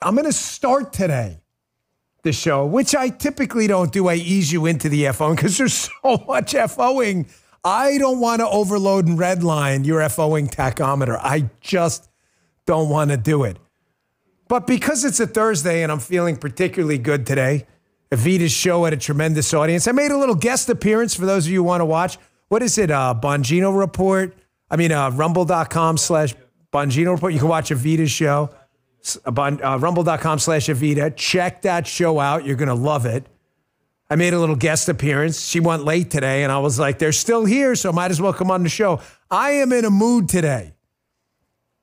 I'm going to start today the show, which I typically don't do. I ease you into the FOing because there's so much FOing. I don't want to overload and redline your FOing tachometer. I just don't want to do it. But because it's a Thursday and I'm feeling particularly good today, Evita's show had a tremendous audience. I made a little guest appearance for those of you who want to watch. What is it? Bongino Report? Rumble.com/Bongino Report. You can watch Evita's show. Rumble.com/Evita. Check that show out. You're going to love it. I made a little guest appearance. She went late today, and I was like, they're still here, so might as well come on the show. I am in a mood today.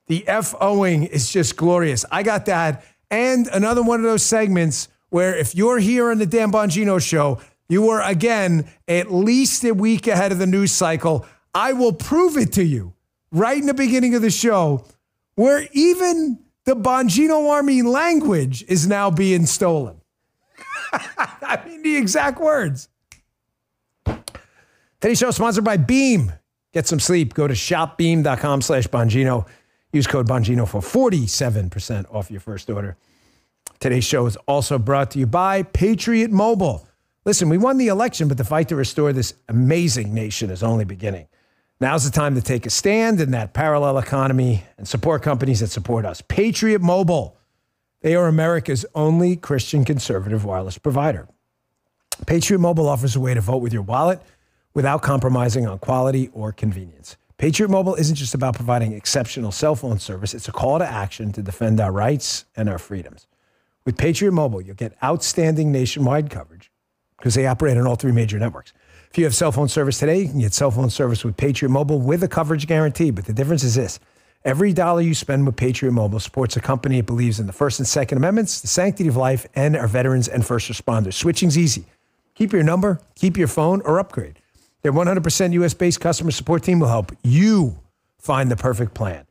The FOing is just glorious. I got that. And another one of those segments where if you're here on the Dan Bongino show, you are, again, at least a week ahead of the news cycle. I will prove it to you right in the beginning of the show where even the Bongino Army language is now being stolen. I mean, the exact words. Today's show is sponsored by Beam. Get some sleep. Go to shopbeam.com/Bongino. Use code Bongino for 47% off your first order. Today's show is also brought to you by Patriot Mobile. Listen, we won the election, but the fight to restore this amazing nation is only beginning. Now's the time to take a stand in that parallel economy and support companies that support us. Patriot Mobile. They are America's only Christian conservative wireless provider. Patriot Mobile offers a way to vote with your wallet without compromising on quality or convenience. Patriot Mobile isn't just about providing exceptional cell phone service. It's a call to action to defend our rights and our freedoms. With Patriot Mobile, you'll get outstanding nationwide coverage because they operate on all three major networks. If you have cell phone service today, you can get cell phone service with Patriot Mobile with a coverage guarantee. But the difference is this. Every dollar you spend with Patriot Mobile supports a company that believes in the First and Second Amendments, the sanctity of life, and our veterans and first responders. Switching's easy. Keep your number, keep your phone, or upgrade. Their 100% U.S.-based customer support team will help you find the perfect plan.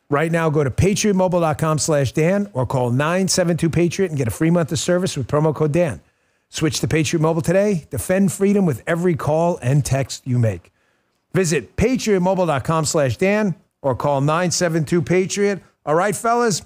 Right now, go to patriotmobile.com/Dan or call 972-PATRIOT and get a free month of service with promo code Dan. Switch to Patriot Mobile today. Defend freedom with every call and text you make. Visit patriotmobile.com/Dan or call 972-PATRIOT. All right, fellas,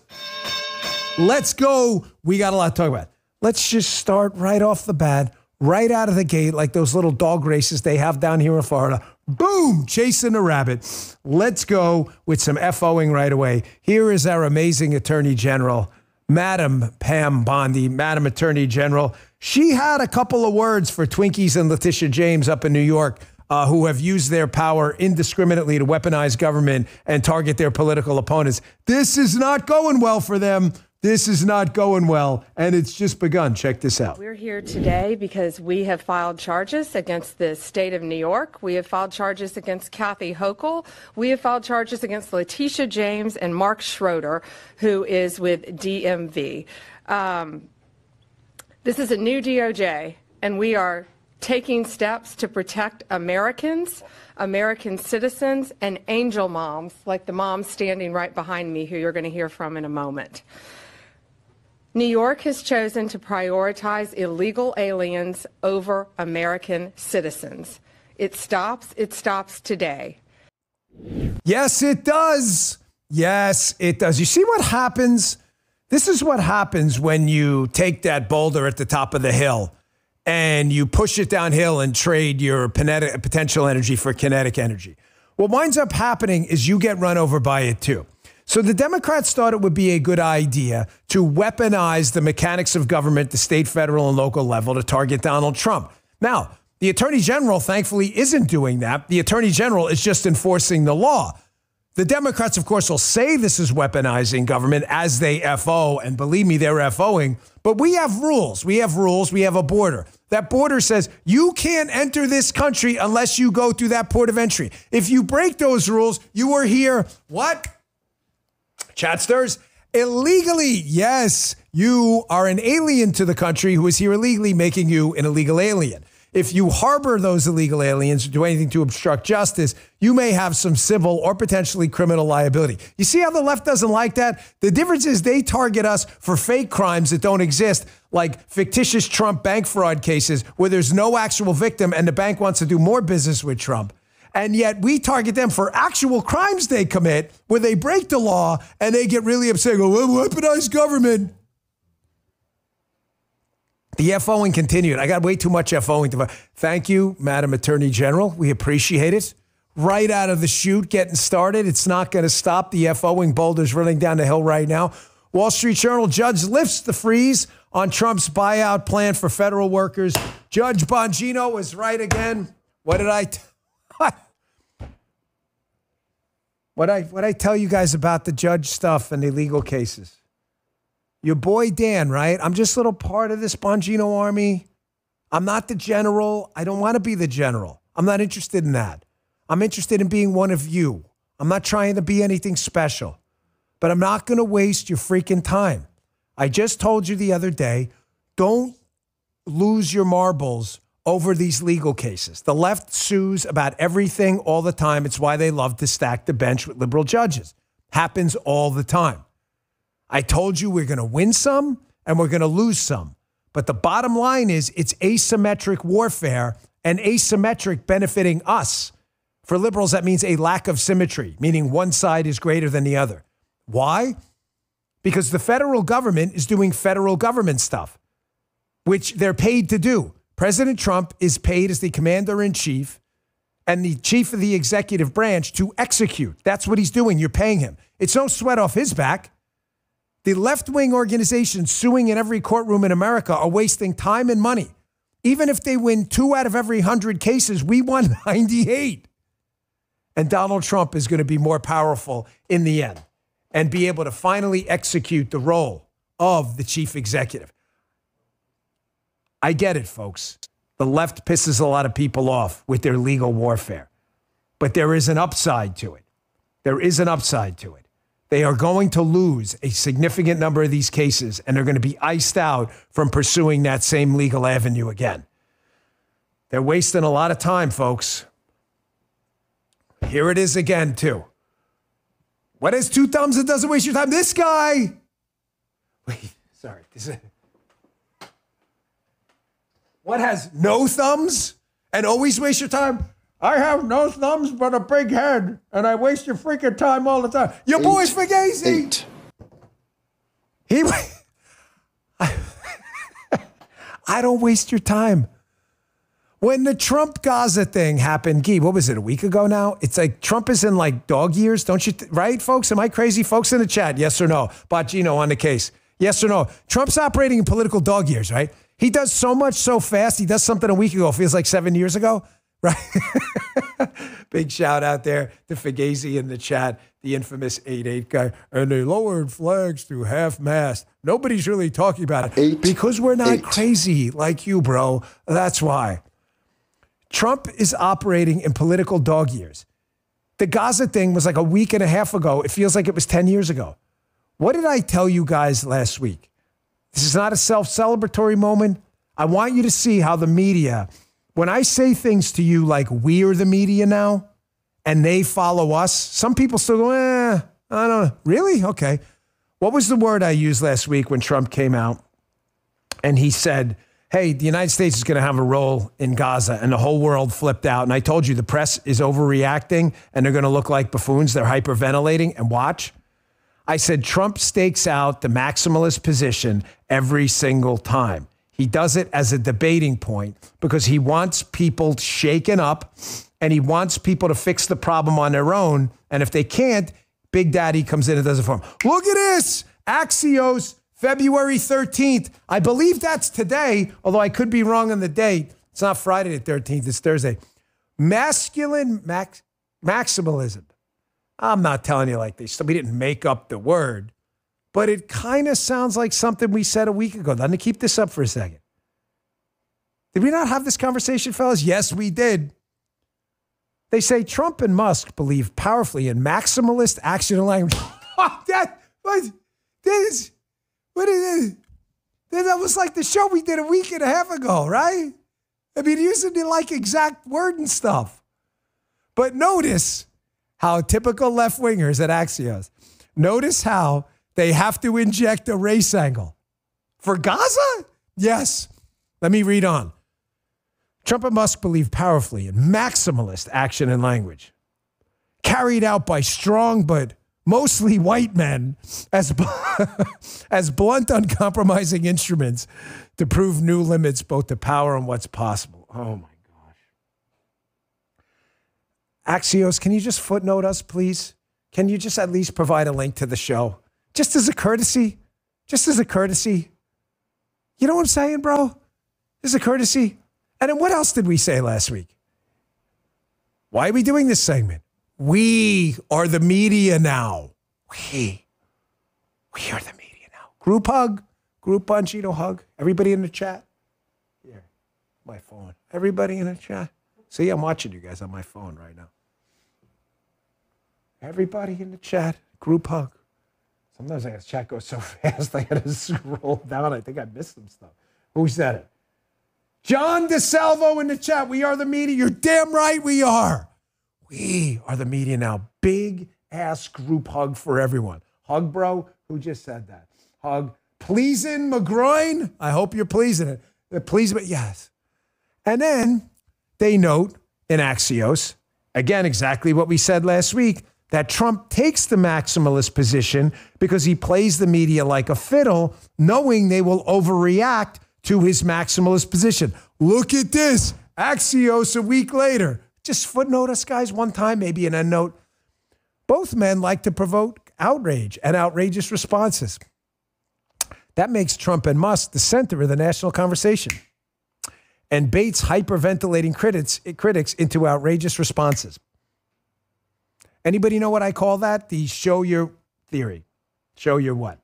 let's go. We got a lot to talk about. Let's just start right off the bat, right out of the gate, like those little dog races they have down here in Florida. Boom, chasing a rabbit. Let's go with some FOing right away. Here is our amazing Attorney General, Madam Pam Bondi, Madam Attorney General. She had a couple of words for Twinkies and Letitia James up in New York, who have used their power indiscriminately to weaponize government and target their political opponents. This is not going well for them. This is not going well, and it's just begun. Check this out. We're here today because we have filed charges against the state of New York. We have filed charges against Kathy Hochul. We have filed charges against Letitia James and Mark Schroeder, who is with DMV. This is a new DOJ, and we are taking steps to protect Americans, American citizens, and angel moms, like the mom standing right behind me, who you're going to hear from in a moment. New York has chosen to prioritize illegal aliens over American citizens. It stops today. Yes, it does. Yes, it does. You see what happens? This is what happens when you take that boulder at the top of the hill and you push it downhill and trade your potential energy for kinetic energy. What winds up happening is you get run over by it too. So the Democrats thought it would be a good idea to weaponize the mechanics of government, the state, federal, and local level to target Donald Trump. Now, the Attorney General, thankfully, isn't doing that. The Attorney General is just enforcing the law. The Democrats, of course, will say this is weaponizing government as they FO, and believe me, they're FOing. But we have rules. We have rules. We have a border. That border says you can't enter this country unless you go through that port of entry. If you break those rules, you are here, what? Chatsters, illegally. Yes, you are an alien to the country who is here illegally, making you an illegal alien. If you harbor those illegal aliens or do anything to obstruct justice, you may have some civil or potentially criminal liability. You see how the left doesn't like that? The difference is they target us for fake crimes that don't exist, like fictitious Trump bank fraud cases where there's no actual victim and the bank wants to do more business with Trump. And yet we target them for actual crimes they commit where they break the law and they get really upset. Go, well, weaponized government. The FOing continued. I got way too much FOing. Thank you, Madam Attorney General. We appreciate it. Right out of the chute, getting started. It's not going to stop. The FOing boulder's running down the hill right now. Wall Street Journal judge lifts the freeze on Trump's buyout plan for federal workers. Judge Bongino was right again. What did I tell you guys about the judge stuff and the legal cases? Your boy Dan, right? I'm just a little part of this Bongino army. I'm not the general. I don't want to be the general. I'm not interested in that. I'm interested in being one of you. I'm not trying to be anything special. But I'm not going to waste your freaking time. I just told you the other day, don't lose your marbles over these legal cases. The left sues about everything all the time. It's why they love to stack the bench with liberal judges. Happens all the time. I told you we're going to win some and we're going to lose some. But the bottom line is it's asymmetric warfare and asymmetric benefiting us. For liberals, that means a lack of symmetry, meaning one side is greater than the other. Why? Because the federal government is doing federal government stuff, which they're paid to do. President Trump is paid as the commander-in-chief and the chief of the executive branch to execute. That's what he's doing. You're paying him. It's no sweat off his back. The left-wing organizations suing in every courtroom in America are wasting time and money. Even if they win 2 out of every 100 cases, we won 98. And Donald Trump is going to be more powerful in the end and be able to finally execute the role of the chief executive. I get it, folks. The left pisses a lot of people off with their legal warfare. But there is an upside to it. There is an upside to it. They are going to lose a significant number of these cases, and they're going to be iced out from pursuing that same legal avenue again. They're wasting a lot of time, folks. Here it is again, too. What has 2 thumbs that doesn't waste your time? This guy. Wait, sorry. What has no thumbs and always waste your time? I have no thumbs but a big head, and I waste your freaking time all the time. Your boy's Fugazi. I don't waste your time. When the Trump Gaza thing happened, Guy, what was it, a week ago now? It's like Trump is in like dog years, don't you? Right, folks? Am I crazy? Folks in the chat, yes or no? Bongino on the case. Yes or no? Trump's operating in political dog years, right? He does so much so fast. He does something a week ago. Feels like 7 years ago, right? Big shout out there to Fugazi in the chat, the infamous 8-8 guy. And they lowered flags to half-mast. Nobody's really talking about it. Because we're not crazy like you, bro. That's why. Trump is operating in political dog years. The Gaza thing was like a week and a half ago. It feels like it was 10 years ago. What did I tell you guys last week? This is not a self-celebratory moment. I want you to see how the media, when I say things to you like we are the media now and they follow us, some people still go, I don't know. Really? Okay. What was the word I used last week when Trump came out and he said, hey, the United States is going to have a role in Gaza, and the whole world flipped out. And I told you the press is overreacting and they're going to look like buffoons. They're hyperventilating. And watch. I said Trump stakes out the maximalist position every single time. He does it as a debating point because he wants people shaken up and he wants people to fix the problem on their own. And if they can't, Big Daddy comes in and does it for him. Look at this. Axios, February 13th. I believe that's today, although I could be wrong on the date. It's not Friday the 13th. It's Thursday. Masculine maximalism. I'm not telling you like this. We didn't make up the word, but it kind of sounds like something we said a week ago. Let me keep this up for a second. Did we not have this conversation, fellas? Yes, we did. They say Trump and Musk believe powerfully in maximalist action and language. That is that was like the show we did a week and a half ago, right? I mean, using the like exact word and stuff. But notice how typical left-wingers at Axios, notice how they have to inject a race angle. For Gaza? Yes. Let me read on. Trump and Musk believe powerfully in maximalist action and language, carried out by strong but mostly white men, as, as blunt, uncompromising instruments to prove new limits both to power and what's possible. Oh, my gosh. Axios, can you just footnote us, please? Can you just at least provide a link to the show? Just as a courtesy? Just as a courtesy? You know what I'm saying, bro? As a courtesy? And then what else did we say last week? Why are we doing this segment? We are the media now. We are the media now. Group hug. Group Bongino hug. Everybody in the chat? Here, my phone. Everybody in the chat? See, I'm watching you guys on my phone right now. Everybody in the chat. Group hug. Sometimes the chat goes so fast, I got to scroll down. I think I missed some stuff. Who said it? John DeSalvo in the chat. We are the media. You're damn right we are. We are the media now. Big ass group hug for everyone. Hug, bro. Who just said that? Hug. Pleasing McGroin. I hope you're pleasing it. Please, but yes. And then they note in Axios, again, exactly what we said last week, that Trump takes the maximalist position because he plays the media like a fiddle, knowing they will overreact to his maximalist position. Look at this. Axios a week later. Just footnote us, guys, one time, maybe an endnote. Both men like to provoke outrage and outrageous responses. That makes Trump and Musk the center of the national conversation and baits hyperventilating critics into outrageous responses. Anybody know what I call that? The show your theory. Show your what?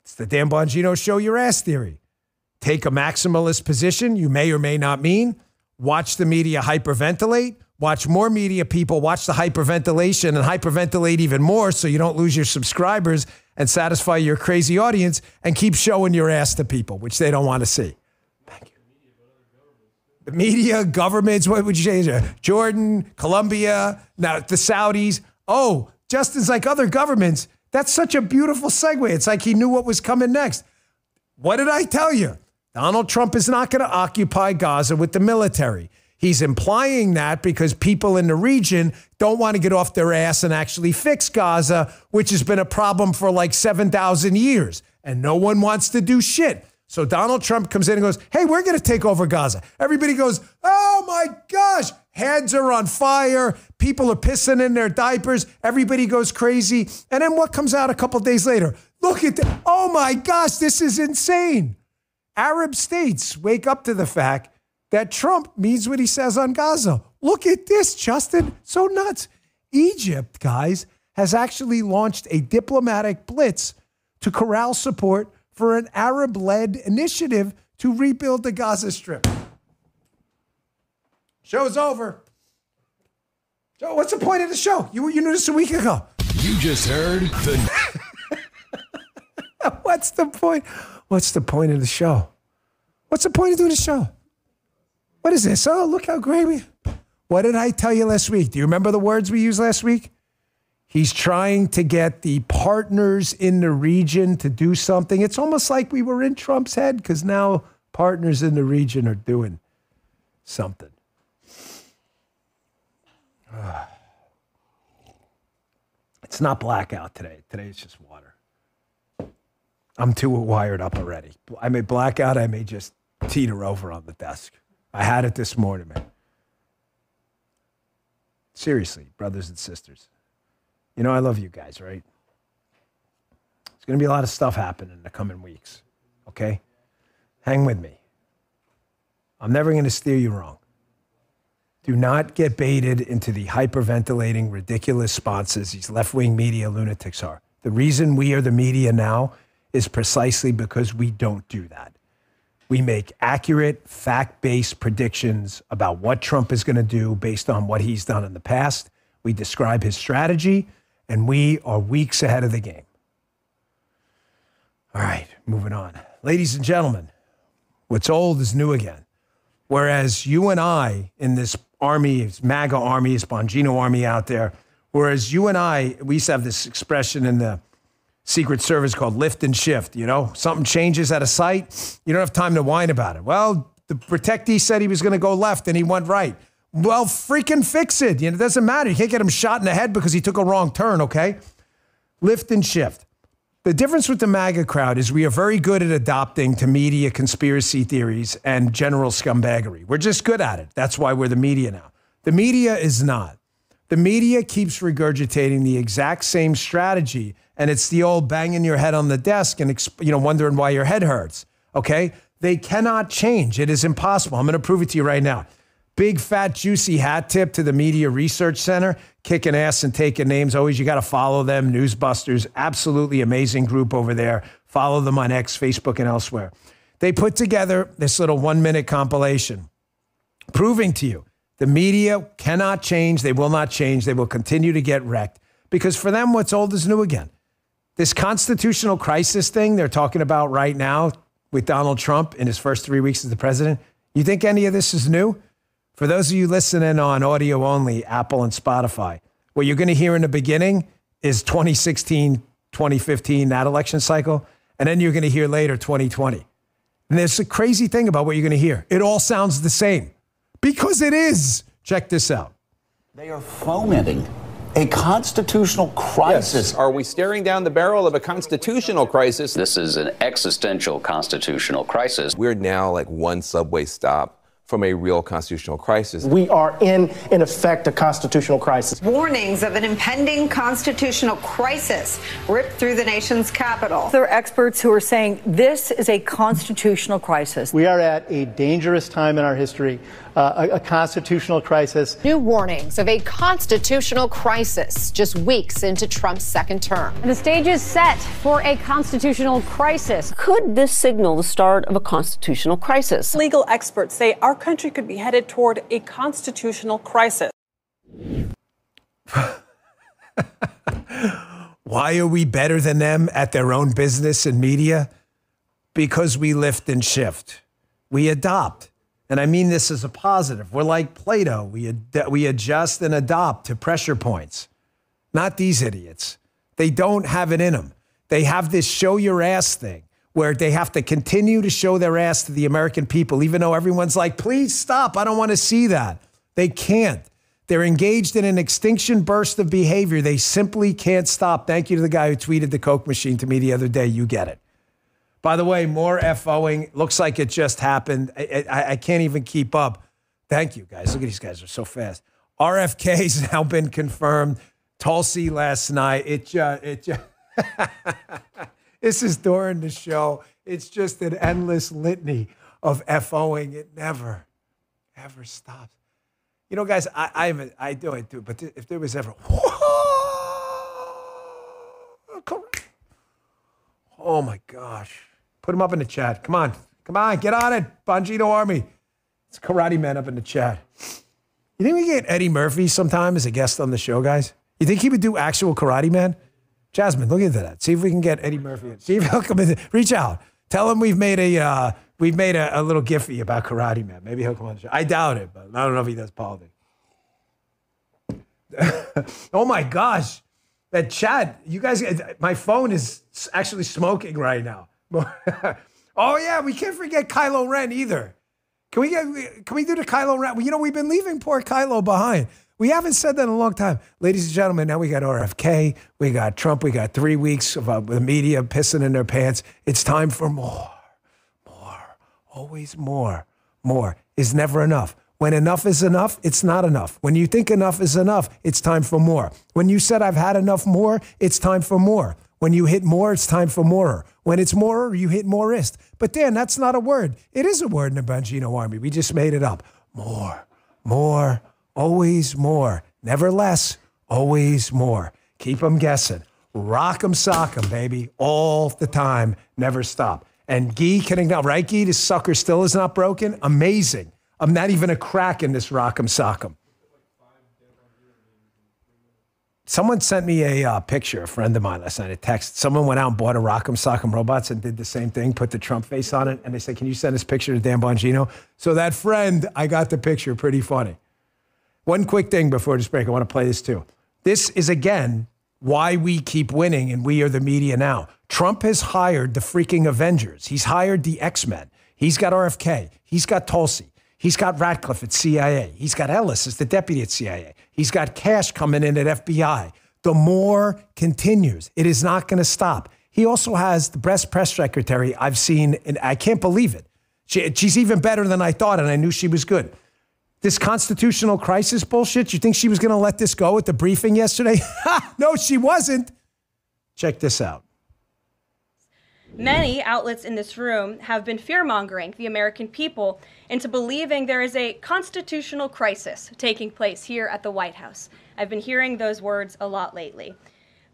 It's the Dan Bongino show your ass theory. Take a maximalist position you may or may not mean. Watch the media hyperventilate. Watch more media people watch the hyperventilation and hyperventilate even more so you don't lose your subscribers and satisfy your crazy audience and keep showing your ass to people, which they don't want to see. Thank you. The media, governments, what would you say? Jordan, Colombia, now the Saudis. Oh, just as like other governments, that's such a beautiful segue. It's like he knew what was coming next. What did I tell you? Donald Trump is not going to occupy Gaza with the military. He's implying that because people in the region don't want to get off their ass and actually fix Gaza, which has been a problem for like 7,000 years. And no one wants to do shit. So Donald Trump comes in and goes, hey, we're going to take over Gaza. Everybody goes, oh my gosh, heads are on fire. People are pissing in their diapers. Everybody goes crazy. And then what comes out a couple days later? Look at that. Oh my gosh, this is insane. Arab states wake up to the fact that Trump means what he says on Gaza. Look at this, Justin. So nuts. Egypt, guys, has actually launched a diplomatic blitz to corral support for an Arab-led initiative to rebuild the Gaza Strip. Show's over. Joe, what's the point of the show? You knew this a week ago. You just heard the... What's the point? What's the point of the show? What's the point of doing the show? What is this? Oh, look how great we... What did I tell you last week? Do you remember the words we used last week? He's trying to get the partners in the region to do something. It's almost like we were in Trump's head because now partners in the region are doing something. It's not blackout today. Today it's just water. I'm too wired up already. I may blackout. I may just teeter over on the desk. I had it this morning, man. Seriously, brothers and sisters. You know I love you guys, right? There's going to be a lot of stuff happening in the coming weeks, okay? Hang with me. I'm never going to steer you wrong. Do not get baited into the hyperventilating, ridiculous responses these left-wing media lunatics are. The reason we are the media now is precisely because we don't do that. We make accurate, fact-based predictions about what Trump is going to do based on what he's done in the past. We describe his strategy, and we are weeks ahead of the game. All right, moving on. Ladies and gentlemen, what's old is new again. Whereas you and I in this army, this MAGA army, this Bongino army out there, whereas you and I, we used to have this expression in the Secret Service called lift and shift. You know, something changes at a site, you don't have time to whine about it. Well, the protectee said he was going to go left and he went right. Well, freaking fix it. It doesn't matter. You can't get him shot in the head because he took a wrong turn, okay? Lift and shift. The difference with the MAGA crowd is we are very good at adopting to media conspiracy theories and general scumbaggery. We're just good at it. That's why we're the media now. The media is not. The media keeps regurgitating the exact same strategy, and it's the old banging your head on the desk and wondering why your head hurts, okay? They cannot change. It is impossible. I'm going to prove it to you right now. Big, fat, juicy hat tip to the Media Research Center. Kicking ass and taking names. Always, you got to follow them. Newsbusters, absolutely amazing group over there. Follow them on X, Facebook, and elsewhere. They put together this little 1-minute compilation proving to you the media cannot change. They will not change. They will continue to get wrecked because for them, what's old is new again. This constitutional crisis thing they're talking about right now with Donald Trump in his first 3 weeks as the president, you think any of this is new? For those of you listening on audio only, Apple and Spotify, what you're going to hear in the beginning is 2016, 2015, that election cycle. And then you're going to hear later 2020. And there's a crazy thing about what you're going to hear. It all sounds the same because it is. Check this out. They are fomenting a constitutional crisis. Yes. Are we staring down the barrel of a constitutional crisis? This is an existential constitutional crisis. We're now like one subway stop from a real constitutional crisis. We are in effect, a constitutional crisis. Warnings of an impending constitutional crisis ripped through the nation's capital. There are experts who are saying this is a constitutional crisis. We are at a dangerous time in our history, a constitutional crisis. New warnings of a constitutional crisis just weeks into Trump's second term. The stage is set for a constitutional crisis. Could this signal the start of a constitutional crisis? Legal experts say our country could be headed toward a constitutional crisis. Why are we better than them at their own business and media? Because we lift and shift. We adopt. And I mean this as a positive. We're like Play-Doh. We adjust and adopt to pressure points. Not these idiots. They don't have it in them. They have this show your ass thing where they have to continue to show their ass to the American people, even though everyone's like, please stop. I don't want to see that. They can't. They're engaged in an extinction burst of behavior. They simply can't stop. Thank you to the guy who tweeted the Coke machine to me the other day. You get it. By the way, more FOing. Looks like it just happened. I can't even keep up. Thank you, guys. Look at these guys. They're so fast. RFK's now been confirmed. Tulsi last night. This is during the show. It's just an endless litany of FOing. It never, ever stops. You know, guys, I do it too. But if there was ever, oh my gosh. Put them up in the chat. Come on, get on it. Bongino Army. It's Karate Man up in the chat. You think we get Eddie Murphy sometime as a guest on the show, guys? You think he would do actual Karate Man? Jasmine, look into that. See if we can get Eddie Murphy in. See if he'll come in. Reach out. Tell him we've made a little Giphy about Karate Man. Maybe he'll come on the show. I doubt it, but I don't know if he does politics. Oh my gosh. That chat, you guys, my phone is actually smoking right now. Oh yeah, we can't forget Kylo Ren either. Can we do the Kylo Ren? Well, we've been leaving poor Kylo behind. We haven't said that in a long time. Ladies and gentlemen, now we got RFK, we got Trump, we got 3 weeks of the media pissing in their pants. It's time for more, always more. More is never enough. When enough is enough, it's not enough. When you think enough is enough, it's time for more. When you said I've had enough more, it's time for more. When you hit more, it's time for more. When it's more, you hit moreist. But Dan, that's not a word. It is a word in the Bongino Army. We just made it up. More, always more. Never less, always more. Keep them guessing. Rock 'em, sock 'em, baby. All the time. Never stop. And Guy kidding now, right, Guy? This sucker still is not broken? Amazing. I'm not even a crack in this rock 'em, sock 'em. Someone sent me a picture, a friend of mine last night, a text. Someone went out and bought a Rock'em Sock'em robots and did the same thing, put the Trump face on it. And they said, can you send this picture to Dan Bongino? So that friend, I got the picture, pretty funny. One quick thing before this break, I want to play this too. This is, again, why we keep winning and we are the media now. Trump has hired the freaking Avengers. He's hired the X-Men. He's got RFK. He's got Tulsi. He's got Ratcliffe at CIA. He's got Ellis as the deputy at CIA. He's got Cash coming in at FBI. The more continues. It is not going to stop. He also has the best press secretary I've seen, and I can't believe it. She's even better than I thought, and I knew she was good. This constitutional crisis bullshit, you think she was going to let this go at the briefing yesterday? No, she wasn't. Check this out. Many outlets in this room have been fear-mongering the American people into believing there is a constitutional crisis taking place here at the White House. I've been hearing those words a lot lately.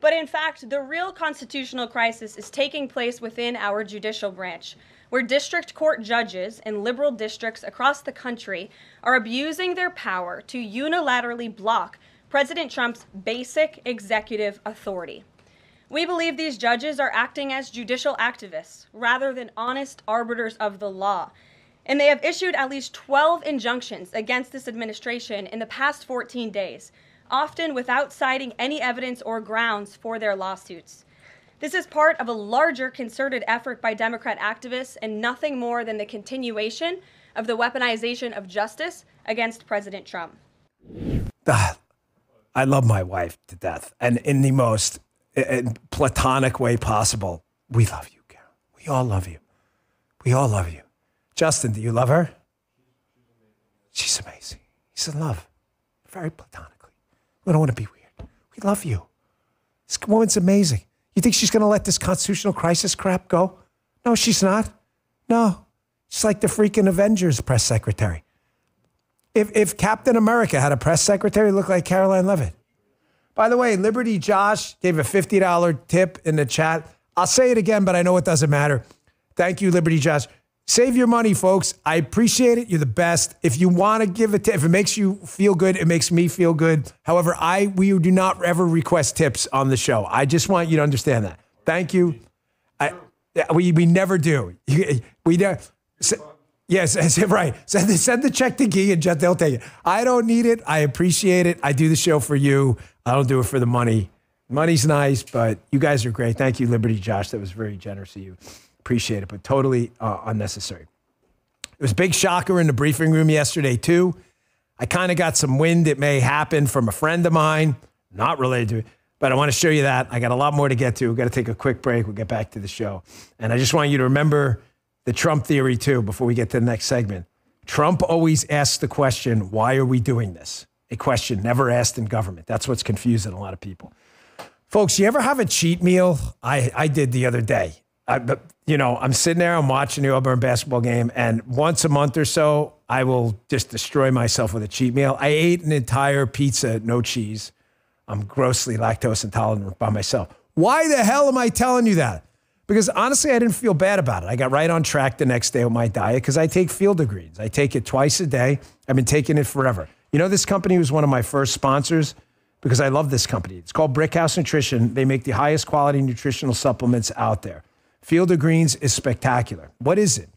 But in fact, the real constitutional crisis is taking place within our judicial branch, where district court judges in liberal districts across the country are abusing their power to unilaterally block President Trump's basic executive authority. We believe these judges are acting as judicial activists rather than honest arbiters of the law. And they have issued at least 12 injunctions against this administration in the past 14 days, often without citing any evidence or grounds for their lawsuits. This is part of a larger concerted effort by Democrat activists and nothing more than the continuation of the weaponization of justice against President Trump. I love my wife to death, and in the most platonic way possible. We love you, Carol. We all love you. We all love you. Justin, do you love her? She's amazing. He's in love. Very platonically. We don't want to be weird. We love you. This woman's amazing. You think she's going to let this constitutional crisis crap go? No, she's not. No. She's like the freaking Avengers press secretary. If Captain America had a press secretary, it looked like Caroline Leavitt. By the way, Liberty Josh gave a $50 tip in the chat. I'll say it again, but I know it doesn't matter. Thank you, Liberty Josh. Save your money, folks. I appreciate it. You're the best. If you want to give a tip, if it makes you feel good, it makes me feel good. However, we do not ever request tips on the show. I just want you to understand that. Thank you. We never do. We never. Yes, right. Send the check to Guy and they'll take it. I don't need it. I appreciate it. I do the show for you. I don't do it for the money. Money's nice, but you guys are great. Thank you, Liberty Josh. That was very generous of you. Appreciate it, but totally unnecessary. It was a big shocker in the briefing room yesterday, too. I kind of got some wind. It may happen from a friend of mine, not related to it, but I want to show you that. I got a lot more to get to. We've got to take a quick break. We'll get back to the show. And I just want you to remember the Trump theory, too, before we get to the next segment. Trump always asks the question, why are we doing this? A question never asked in government. That's what's confusing a lot of people. Folks, you ever have a cheat meal? I did the other day. I'm sitting there, I'm watching the Auburn basketball game, and once a month or so, I will just destroy myself with a cheat meal. I ate an entire pizza, no cheese. I'm grossly lactose intolerant by myself. Why the hell am I telling you that? Because honestly, I didn't feel bad about it. I got right on track the next day with my diet because I take Field of Greens. I take it twice a day. I've been taking it forever. You know, this company was one of my first sponsors because I love this company. It's called Brickhouse Nutrition. They make the highest quality nutritional supplements out there. Field of Greens is spectacular. What is it?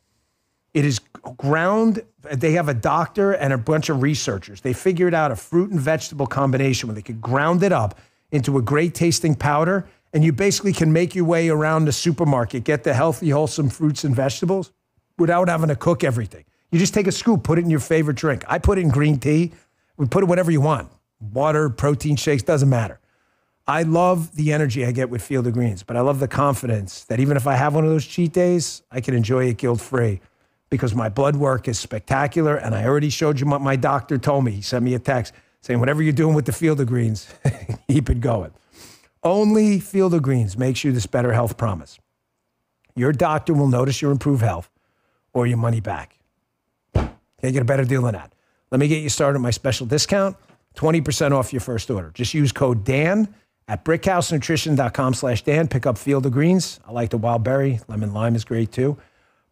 It is ground. They have a doctor and a bunch of researchers. They figured out a fruit and vegetable combination where they could ground it up into a great tasting powder. And you basically can make your way around the supermarket, get the healthy, wholesome fruits and vegetables without having to cook everything. You just take a scoop, put it in your favorite drink. I put it in green tea. We put it whatever you want. Water, protein shakes, doesn't matter. I love the energy I get with Field of Greens, but I love the confidence that even if I have one of those cheat days, I can enjoy it guilt-free because my blood work is spectacular. And I already showed you what my doctor told me. He sent me a text saying, whatever you're doing with the Field of Greens, keep it going. Only Field of Greens makes you this better health promise. Your doctor will notice your improved health or your money back. Can't get a better deal than that. Let me get you started with my special discount, 20% off your first order. Just use code DAN at brickhousenutrition.com/Dan. Pick up Field of Greens. I like the wild berry. Lemon lime is great too.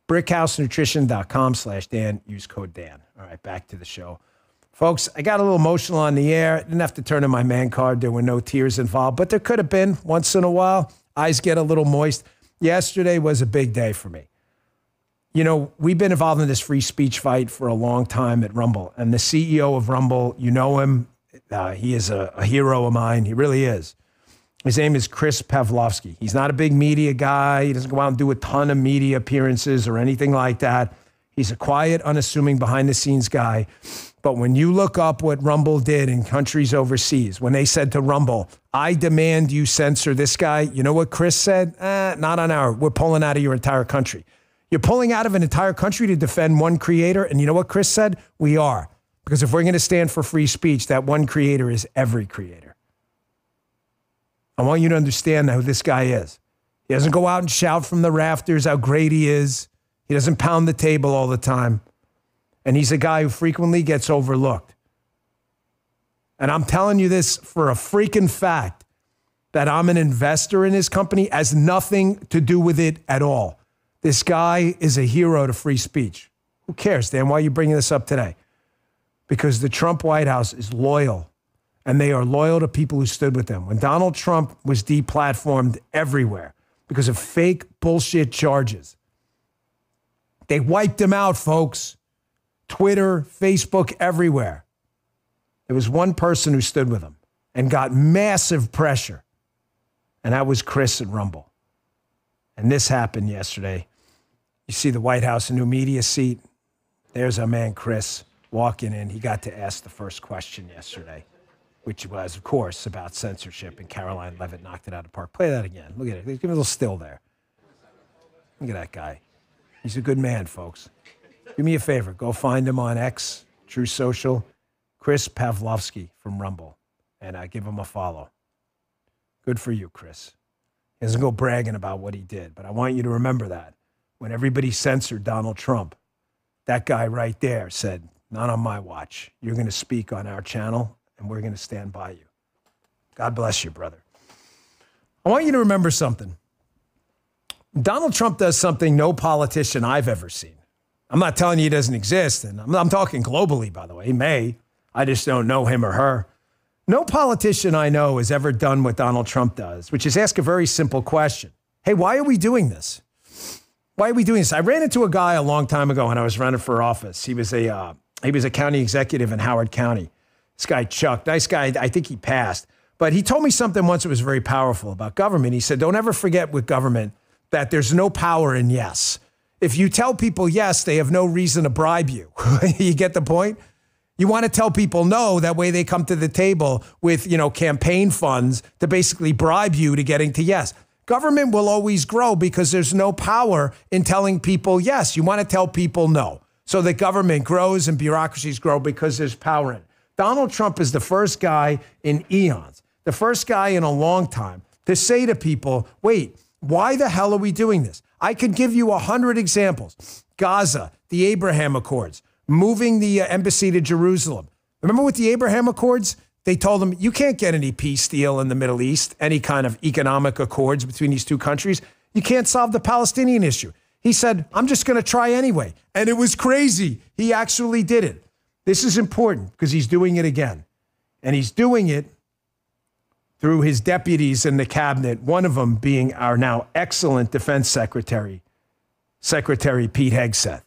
brickhousenutrition.com/Dan. Use code Dan. All right, back to the show. Folks, I got a little emotional on the air. Didn't have to turn in my man card. There were no tears involved, but there could have been once in a while. Eyes get a little moist. Yesterday was a big day for me. You know, we've been involved in this free speech fight for a long time at Rumble, and the CEO of Rumble, you know him. He is a hero of mine. He really is. His name is Chris Pavlovsky. He's not a big media guy. He doesn't go out and do a ton of media appearances or anything like that. He's a quiet, unassuming, behind-the-scenes guy. But when you look up what Rumble did in countries overseas, when they said to Rumble, I demand you censor this guy, you know what Chris said? Not on our, we're pulling out of your entire country. You're pulling out of an entire country to defend one creator, and you know what Chris said? We are. Because if we're going to stand for free speech, that one creator is every creator. I want you to understand who this guy is. He doesn't go out and shout from the rafters how great he is. He doesn't pound the table all the time. And he's a guy who frequently gets overlooked. And I'm telling you this for a freaking fact that I'm an investor in his company has nothing to do with it at all. This guy is a hero to free speech. Who cares, Dan? Why are you bringing this up today? Because the Trump White House is loyal, and they are loyal to people who stood with them. When Donald Trump was deplatformed everywhere because of fake bullshit charges, they wiped him out, folks. Twitter, Facebook, everywhere. There was one person who stood with him and got massive pressure, and that was Chris at Rumble. And this happened yesterday. You see the White House, a new media seat. There's our man Chris walking in. He got to ask the first question yesterday, which was, of course, about censorship, and Caroline Leavitt knocked it out of the park. Play that again. Look at it. Give me a little still there. Look at that guy. He's a good man, folks. Do me a favor. Go find him on X, True Social, Chris Pavlovsky from Rumble, and give him a follow. Good for you, Chris. He doesn't go bragging about what he did, but I want you to remember that. When everybody censored Donald Trump, that guy right there said, not on my watch. You're going to speak on our channel, and we're going to stand by you. God bless you, brother. I want you to remember something. Donald Trump does something no politician I've ever seen. I'm not telling you he doesn't exist, and I'm talking globally, by the way. He may. I just don't know him or her. No politician I know has ever done what Donald Trump does, which is ask a very simple question. Hey, why are we doing this? Why are we doing this? I ran into a guy a long time ago when I was running for office. He was a county executive in Howard County. This guy, Chuck, nice guy. I think he passed. But he told me something once that was very powerful about government. He said, don't ever forget with government that there's no power in yes. If you tell people yes, they have no reason to bribe you. You get the point? You want to tell people no, that way they come to the table with, campaign funds to basically bribe you to getting to yes. Government will always grow because there's no power in telling people yes. You want to tell people no. So that government grows and bureaucracies grow because there's power in it. Donald Trump is the first guy in eons, the first guy in a long time to say to people, wait, why the hell are we doing this? I could give you 100 examples. Gaza, the Abraham Accords, moving the embassy to Jerusalem. Remember with the Abraham Accords? They told him, you can't get any peace deal in the Middle East, any kind of economic accords between these two countries. You can't solve the Palestinian issue. He said, I'm just going to try anyway. And it was crazy. He actually did it. This is important because he's doing it again. And he's doing it through his deputies in the cabinet, one of them being our now excellent defense secretary, Secretary Pete Hegseth.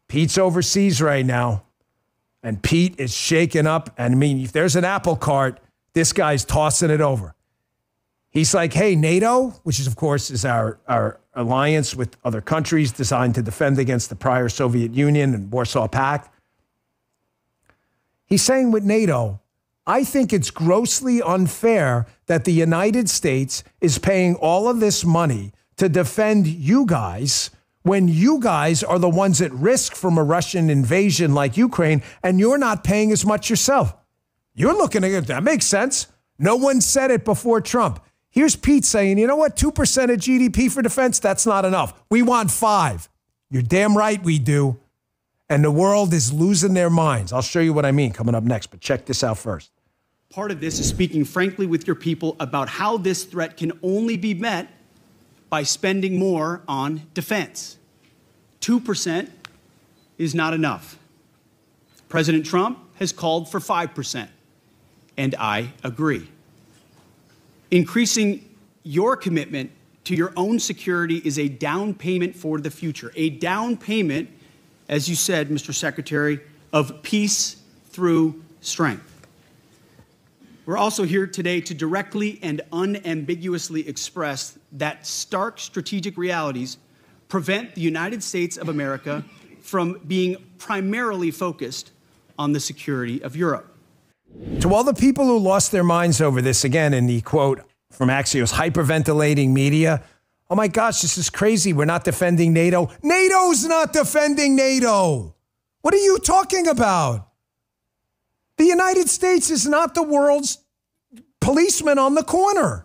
Pete's overseas right now, and Pete is shaking up. And I mean, if there's an apple cart, this guy's tossing it over. He's like, hey, NATO, which is, of course, is our alliance with other countries designed to defend against the prior Soviet Union and Warsaw Pact. He's saying with NATO, I think it's grossly unfair that the United States is paying all of this money to defend you guys when you guys are the ones at risk from a Russian invasion like Ukraine, and you're not paying as much yourself. You're looking at it. That makes sense. No one said it before Trump. Here's Pete saying, you know what? 2% of GDP for defense, that's not enough. We want 5%. You're damn right we do. And the world is losing their minds. I'll show you what I mean coming up next, but check this out first. Part of this is speaking frankly with your people about how this threat can only be met by spending more on defense. 2% is not enough. President Trump has called for 5%, and I agree. Increasing your commitment to your own security is a down payment for the future, a down payment, as you said, Mr. Secretary, of peace through strength. We're also here today to directly and unambiguously express that stark strategic realities prevent the United States of America from being primarily focused on the security of Europe. To all the people who lost their minds over this, again, in the quote from Axios, hyperventilating media, oh my gosh, this is crazy. We're not defending NATO. NATO's not defending NATO. What are you talking about? The United States is not the world's policeman on the corner.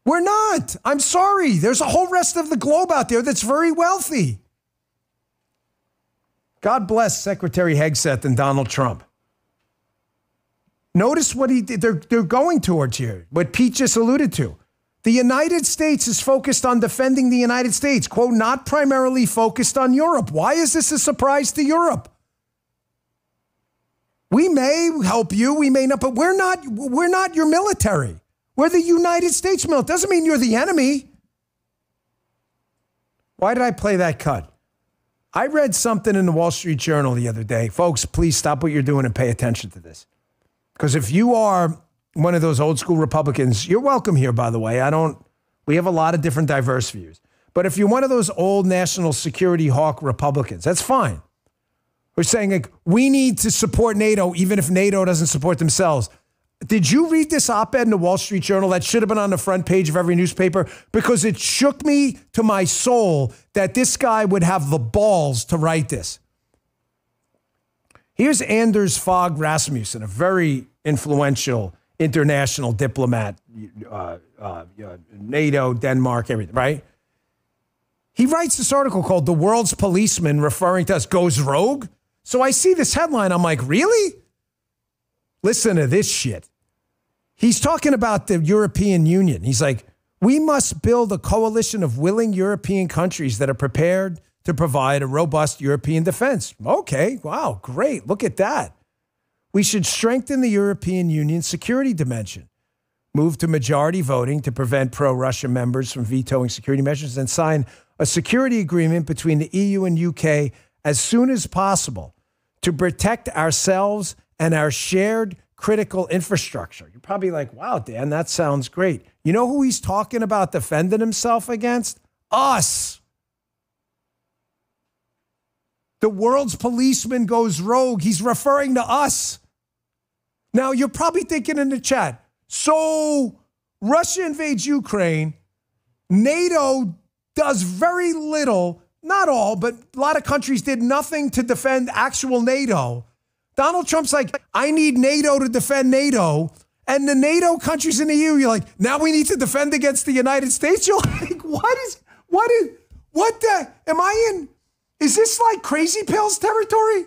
We're not. I'm sorry. There's a whole rest of the globe out there that's very wealthy. God bless Secretary Hegseth and Donald Trump. Notice what they're going towards here, what Pete just alluded to. The United States is focused on defending the United States, quote, not primarily focused on Europe. Why is this a surprise to Europe? We may help you, we may not, but we're not your military. We're the United States military. Doesn't mean you're the enemy. Why did I play that cut? I read something in the Wall Street Journal the other day. Folks, please stop what you're doing and pay attention to this. Because if you are one of those old school Republicans, you're welcome here, by the way. We have a lot of different diverse views. But if you're one of those old national security hawk Republicans, that's fine. We're saying, like, we need to support NATO even if NATO doesn't support themselves. Did you read this op-ed in the Wall Street Journal? That should have been on the front page of every newspaper, because it shook me to my soul that this guy would have the balls to write this. Here's Anders Fogh Rasmussen, a very influential international diplomat, NATO, Denmark, everything, right? He writes this article called "The World's Policeman," referring to us, goes rogue. So I see this headline. I'm like, really? Listen to this shit. He's talking about the European Union. He's like, we must build a coalition of willing European countries that are prepared to provide a robust European defense. Okay, wow, great. Look at that. We should strengthen the European Union's security dimension, move to majority voting to prevent pro-Russia members from vetoing security measures, and sign a security agreement between the EU and UK as soon as possible to protect ourselves and our shared critical infrastructure. You're probably like, wow, Dan, that sounds great. You know who he's talking about defending himself against? Us. The world's policeman goes rogue. He's referring to us. Now, you're probably thinking in the chat, so Russia invades Ukraine. NATO does very little, not all, but a lot of countries did nothing to defend actual NATO. Donald Trump's like, I need NATO to defend NATO. And the NATO countries in the EU, you're like, now we need to defend against the United States? You're like, is this like crazy pills territory?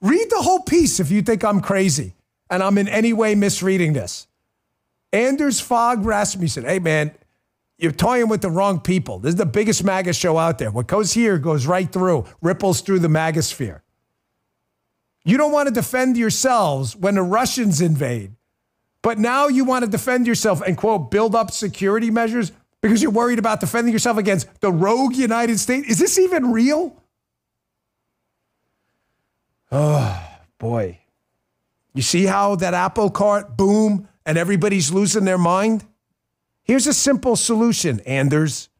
Read the whole piece if you think I'm crazy and I'm in any way misreading this. Anders Fogh Rasmussen. Hey, man, you're toying with the wrong people. This is the biggest MAGA show out there. What goes here goes right through, ripples through the MAGA sphere. You don't want to defend yourselves when the Russians invade, but now you want to defend yourself and, quote, build up security measures because you're worried about defending yourself against the rogue United States. Is this even real? Oh, boy. You see how that apple cart, boom, and everybody's losing their mind? Here's a simple solution, Anders.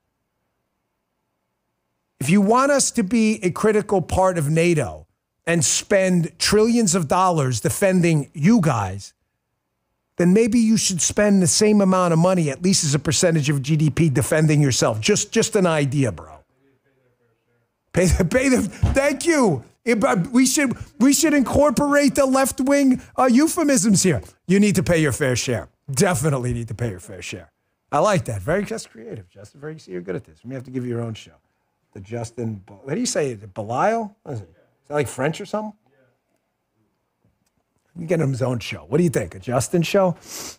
If you want us to be a critical part of NATO and spend trillions of dollars defending you guys, then maybe you should spend the same amount of money, at least as a percentage of GDP, defending yourself. Just an idea, bro. Thank you. We should incorporate the left-wing euphemisms here. You need to pay your fair share. Definitely need to pay your fair share. I like that. That's creative, Justin. You're good at this. We have to give you your own show. The Justin, what do you say? Belial? What is it? Is that like French or something? We get him his own show. What do you think? A Justin show?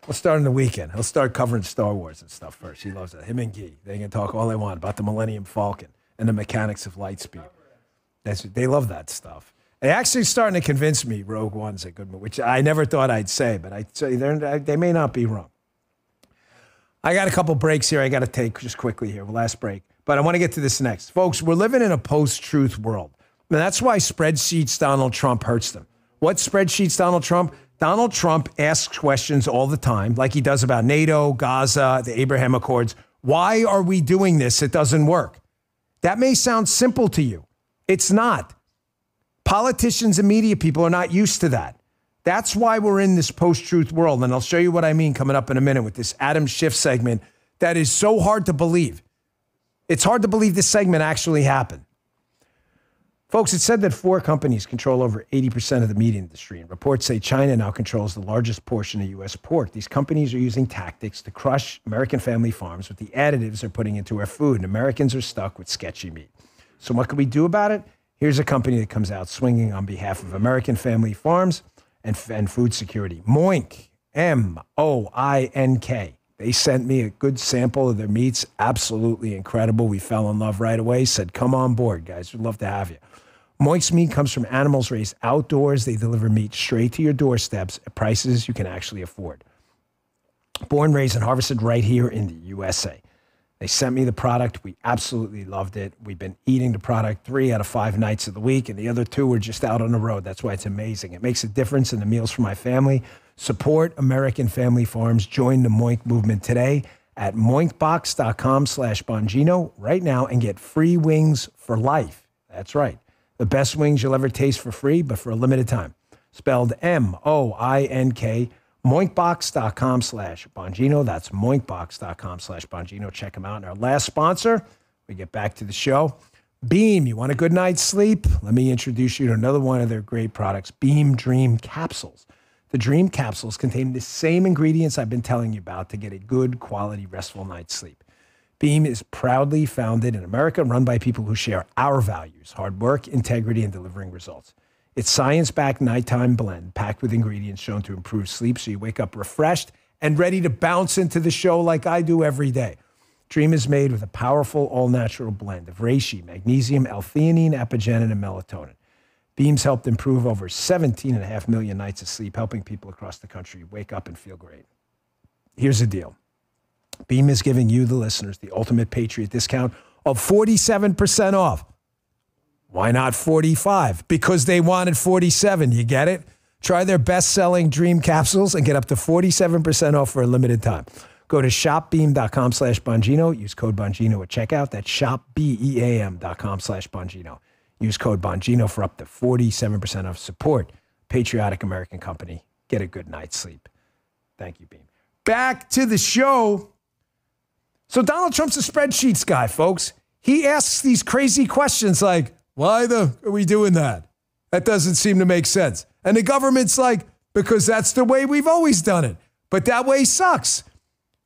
We'll start on the weekend. He'll start covering Star Wars and stuff first. He loves that. Him and Guy. They can talk all they want about the Millennium Falcon and the mechanics of light speed. They love that stuff. They actually starting to convince me Rogue One's a good movie, which I never thought I'd say, but I'd say they may not be wrong. I got a couple breaks here I got to take just quickly here, last break. But I want to get to this next. Folks, we're living in a post-truth world. And that's why spreadsheets Donald Trump hurts them. What spreadsheets Donald Trump? Donald Trump asks questions all the time, like he does about NATO, Gaza, the Abraham Accords, Why are we doing this? It doesn't work. That may sound simple to you. It's not. Politicians and media people are not used to that. That's why we're in this post-truth world. And I'll show you what I mean coming up in a minute with this Adam Schiff segment that is so hard to believe. It's hard to believe this segment actually happened. Folks, it's said that 4 companies control over 80% of the meat industry, and reports say China now controls the largest portion of U.S. pork. These companies are using tactics to crush American family farms with the additives they're putting into our food, and Americans are stuck with sketchy meat. So what can we do about it? Here's a company that comes out swinging on behalf of American family farms and food security. Moink, M-O-I-N-K. They sent me a good sample of their meats. Absolutely incredible. We fell in love right away. Said, come on board, guys. We'd love to have you. Moink's meat comes from animals raised outdoors. They deliver meat straight to your doorsteps at prices you can actually afford. Born, raised, and harvested right here in the USA. They sent me the product. We absolutely loved it. We've been eating the product 3 out of 5 nights of the week, and the other 2 were just out on the road. That's why it's amazing. It makes a difference in the meals for my family. Support American family farms. Join the Moink movement today at moinkbox.com/Bongino right now and get free wings for life. That's right. The best wings you'll ever taste for free, but for a limited time. Spelled M-O-I-N-K. Moinkbox.com/Bongino. That's moinkbox.com/Bongino. Check them out. And our last sponsor, we get back to the show. Beam. You want a good night's sleep? Let me introduce you to another one of their great products, Beam Dream Capsules. The Dream Capsules contain the same ingredients I've been telling you about to get a good quality, restful night's sleep. Beam is proudly founded in America, run by people who share our values, hard work, integrity, and delivering results. It's science-backed nighttime blend packed with ingredients shown to improve sleep so you wake up refreshed and ready to bounce into the show like I do every day. Dream is made with a powerful all-natural blend of reishi, magnesium, L-theanine, epigenin, and melatonin. Beam's helped improve over 17.5 million nights of sleep, helping people across the country wake up and feel great. Here's the deal. Beam is giving you, the listeners, the ultimate Patriot discount of 47% off. Why not 45? Because they wanted 47. You get it? Try their best-selling Dream Capsules and get up to 47% off for a limited time. Go to shopbeam.com/Bongino. Use code Bongino at checkout. That's shopbeam.com/Bongino. Use code Bongino for up to 47% off. Support patriotic American company. Get a good night's sleep. Thank you, Beam. Back to the show. So Donald Trump's a spreadsheets guy, folks. He asks these crazy questions like, why are we doing that? That doesn't seem to make sense. And the government's like, because that's the way we've always done it. But that way sucks.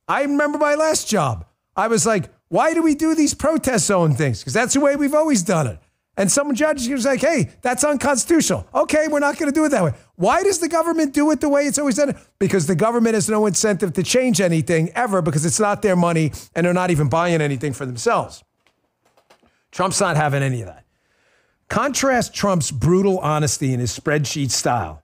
I remember my last job. I was like, why do we do these protest zone things? Because that's the way we've always done it. And some judge was like, hey, that's unconstitutional. Okay, we're not going to do it that way. Why does the government do it the way it's always done it? Because the government has no incentive to change anything ever because it's not their money and they're not even buying anything for themselves. Trump's not having any of that. Contrast Trump's brutal honesty in his spreadsheet style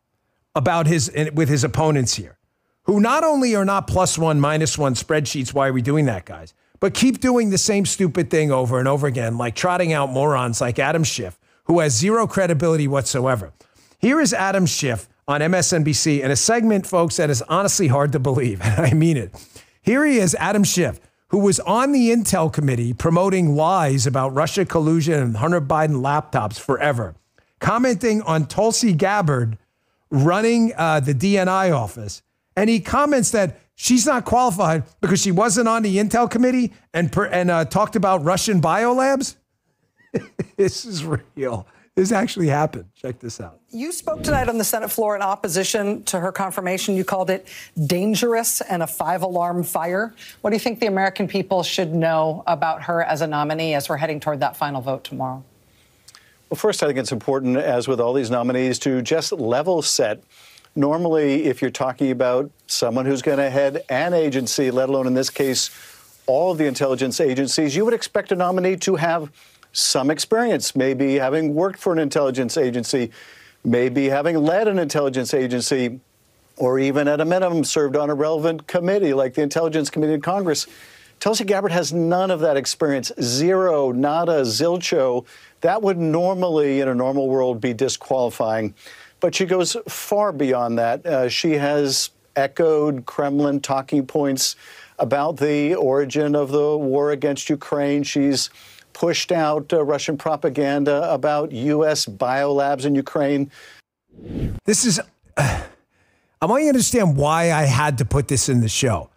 with his opponents here, who not only are not +1, -1 spreadsheets, why are we doing that, guys, but keep doing the same stupid thing over and over again, like trotting out morons like Adam Schiff, who has zero credibility whatsoever. Here is Adam Schiff on MSNBC in a segment, folks, that is honestly hard to believe, and I mean it. Here he is, Adam Schiff, who was on the Intel committee promoting lies about Russia collusion and Hunter Biden laptops forever, commenting on Tulsi Gabbard running the DNI office. And he comments that she's not qualified because she wasn't on the Intel committee and talked about Russian biolabs. This is real. This actually happened. Check this out. You spoke tonight on the Senate floor in opposition to her confirmation. You called it dangerous and a 5-alarm fire. What do you think the American people should know about her as a nominee as we're heading toward that final vote tomorrow? Well, first, I think it's important, as with all these nominees, to just level set. Normally, if you're talking about someone who's going to head an agency, let alone in this case, all of the intelligence agencies, you would expect a nominee to have some experience, maybe having worked for an intelligence agency, maybe having led an intelligence agency, or even at a minimum served on a relevant committee like the Intelligence Committee of Congress. Tulsi Gabbard has none of that experience. Zero, nada, zilcho. That would normally, in a normal world, be disqualifying. But she goes far beyond that. She has echoed Kremlin talking points about the origin of the war against Ukraine. She's pushed out Russian propaganda about U.S. biolabs in Ukraine. This is, I want you to understand why I had to put this in the show.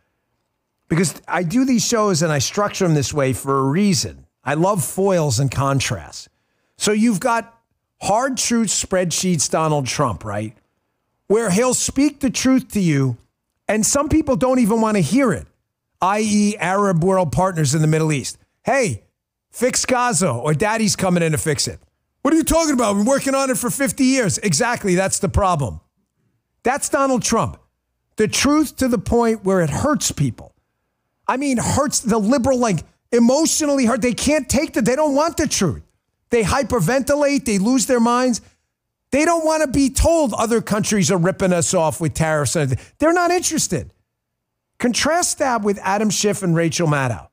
Because I do these shows and I structure them this way for a reason. I love foils and contrasts. So you've got hard truth spreadsheets Donald Trump, right? Where he'll speak the truth to you and some people don't even want to hear it, i.e. Arab world partners in the Middle East. Hey, fix Gaza or daddy's coming in to fix it. What are you talking about? We've been working on it for 50 years. Exactly, that's the problem. That's Donald Trump. The truth to the point where it hurts people. I mean, hurts the liberal, like emotionally hurt. They can't take they don't want the truth. They hyperventilate. They lose their minds. They don't want to be told other countries are ripping us off with tariffs. They're not interested. Contrast that with Adam Schiff and Rachel Maddow.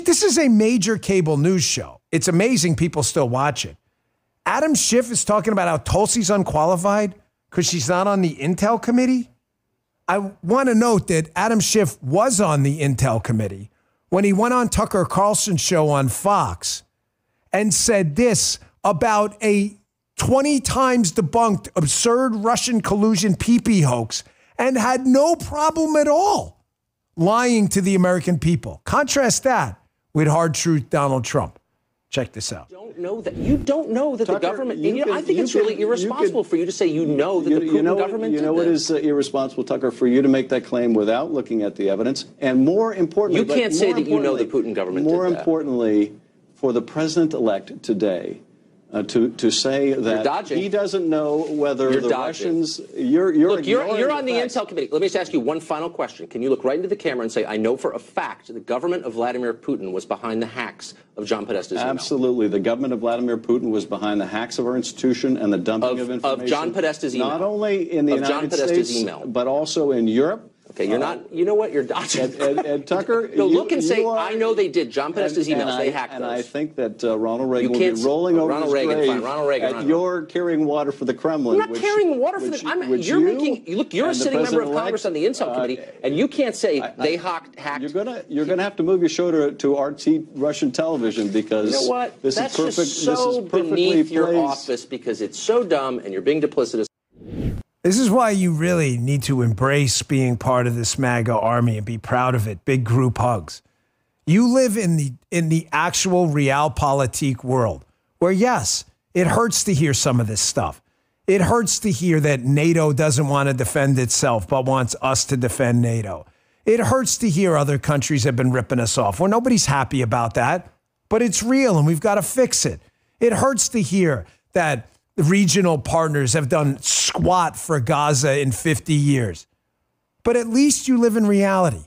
This is a major cable news show. It's amazing people still watch it. Adam Schiff is talking about how Tulsi's unqualified because she's not on the Intel committee. I want to note that Adam Schiff was on the Intel committee when he went on Tucker Carlson's show on Fox and said this about a 20 times debunked absurd Russian collusion PP hoax and had no problem at all lying to the American people. Contrast that with hard truth Donald Trump. Check this out. You don't know that Tucker, the government. I think it's really irresponsible for you to say you know that the Putin government did this. You know what is irresponsible, Tucker, for you to make that claim without looking at the evidence, and more importantly, you can't say that you know the Putin government did that. More importantly, for the president-elect today to say that he doesn't know whether the Russians. You're on the Intel committee. Let me just ask you one final question. Can you look right into the camera and say, I know for a fact the government of Vladimir Putin was behind the hacks of John Podesta's email? Absolutely. The government of Vladimir Putin was behind the hacks of our institution and the dumping of information. Of John Podesta's email. Not only in the United States, but also in Europe. Okay, you're not, you know what, you're dodging. And Tucker, no, look and say, I know they did. John Podesta's emails, they hacked those. And I think that Ronald Reagan will be rolling over his grave at your carrying water for the Kremlin. I'm not carrying water for the, you're a sitting member of Congress on the Intel committee, and you can't say they hacked. You're gonna have to move your show to RT Russian television because you know what? This That's is perfect. Just so beneath your office because it's so dumb and you're being duplicitous. This is why you really need to embrace being part of this MAGA army and be proud of it. Big group hugs. You live in the actual realpolitik world where, yes, it hurts to hear some of this stuff. It hurts to hear that NATO doesn't want to defend itself but wants us to defend NATO. It hurts to hear other countries have been ripping us off. Well, nobody's happy about that, but it's real and we've got to fix it. It hurts to hear that regional partners have done squat for Gaza in 50 years. But at least you live in reality.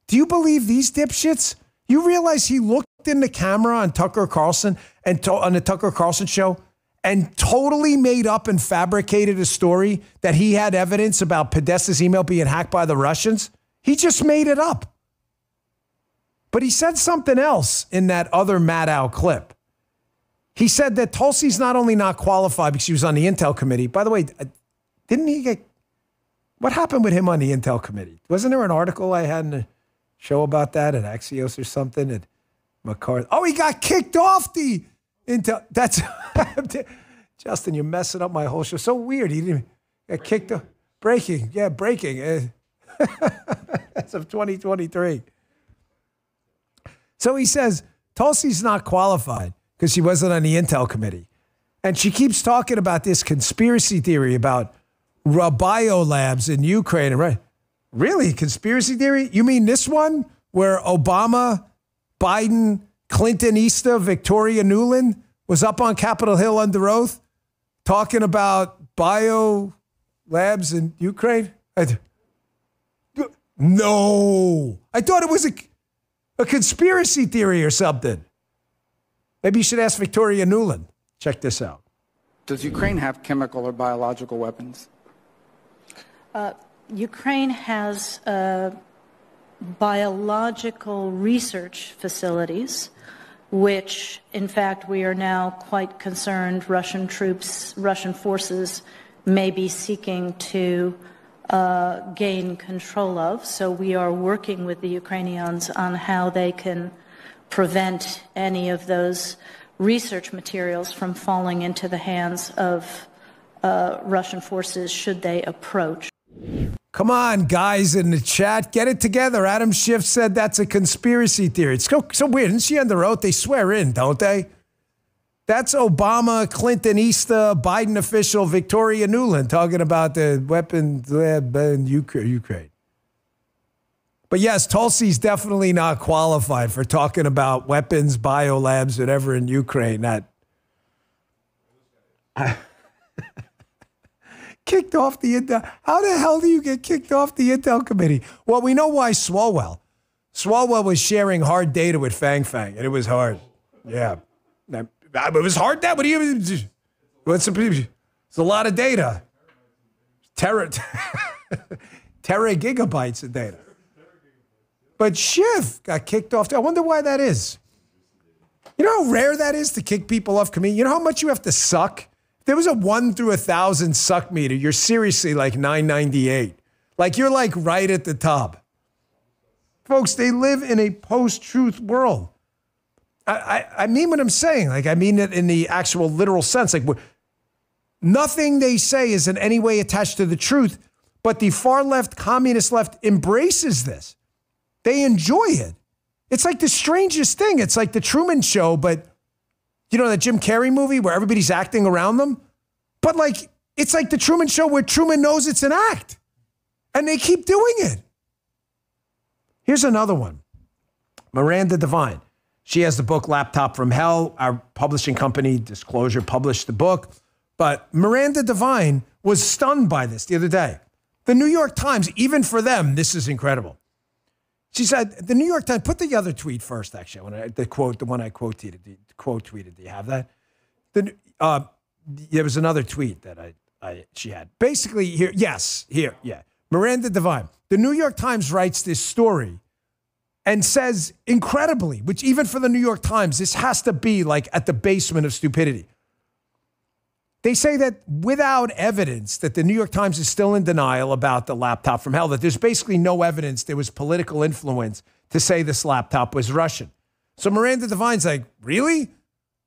Do you believe these dipshits? You realize he looked in the camera on Tucker Carlson and on the Tucker Carlson show and totally made up and fabricated a story that he had evidence about Podesta's email being hacked by the Russians? He just made it up. But he said something else in that other Maddow clip. He said that Tulsi's not only not qualified because she was on the Intel committee. By the way, didn't he get... What happened with him on the Intel committee? Wasn't there an article I had in a show about that at Axios or something? At McCarthy. Oh, he got kicked off the Intel... That's... Justin, you're messing up my whole show. So weird. He didn't get kicked off. Breaking. Yeah, breaking. That's of 2023. So he says, Tulsi's not qualified because she wasn't on the Intel committee. And she keeps talking about this conspiracy theory about biolabs in Ukraine. Right? Really? Conspiracy theory? You mean this one where Obama, Biden, Clinton, Easter, Victoria Nuland was up on Capitol Hill under oath talking about biolabs in Ukraine? No. I thought it was a conspiracy theory or something. Maybe you should ask Victoria Nuland. Check this out. Does Ukraine have chemical or biological weapons? Ukraine has biological research facilities, which, in fact, we are now quite concerned Russian forces may be seeking to gain control of. So we are working with the Ukrainians on how they can prevent any of those research materials from falling into the hands of Russian forces should they approach. Come on, guys in the chat, get it together. Adam Schiff said that's a conspiracy theory. It's so weird. Isn't she under oath? They swear in, don't they? That's Obama, Clinton, Easter, Biden official Victoria Nuland talking about the weapons in Ukraine. But yes, Tulsi's definitely not qualified for talking about weapons, biolabs, whatever in Ukraine. Kicked off the Intel. How the hell do you get kicked off the Intel committee? Well, we know why Swalwell. Swalwell was sharing hard data with Fang Fang, and it was hard. Yeah. It was hard. That, what do you? It's a lot of data. Gigabytes of data. But Schiff got kicked off. I wonder why that is. You know how rare that is to kick people off committee? You know how much you have to suck? If there was a 1 through 1,000 suck meter, you're seriously like 998. Like you're like right at the top. Folks, they live in a post-truth world. I mean what I'm saying. Like, I mean it in the actual literal sense. Like, nothing they say is in any way attached to the truth, but the far left, communist left embraces this. They enjoy it. It's like the strangest thing. It's like the Truman Show, but you know that Jim Carrey movie where everybody's acting around them? But like, it's like the Truman Show where Truman knows it's an act. And they keep doing it. Here's another one. Miranda Devine. She has the book Laptop from Hell. Our publishing company, Disclosure, published the book. But Miranda Devine was stunned by this the other day. The New York Times, even for them, this is incredible. She said, the New York Times, put the other tweet first, actually. The one I quote tweeted. Do you have that? There was another tweet that she had. Basically, here. Miranda Devine. The New York Times writes this story and says incredibly, which even for the New York Times, this has to be like at the basement of stupidity. They say that without evidence that the New York Times is still in denial about the laptop from hell, that there's basically no evidence there was political influence to say this laptop was Russian. So Miranda Devine's like, really?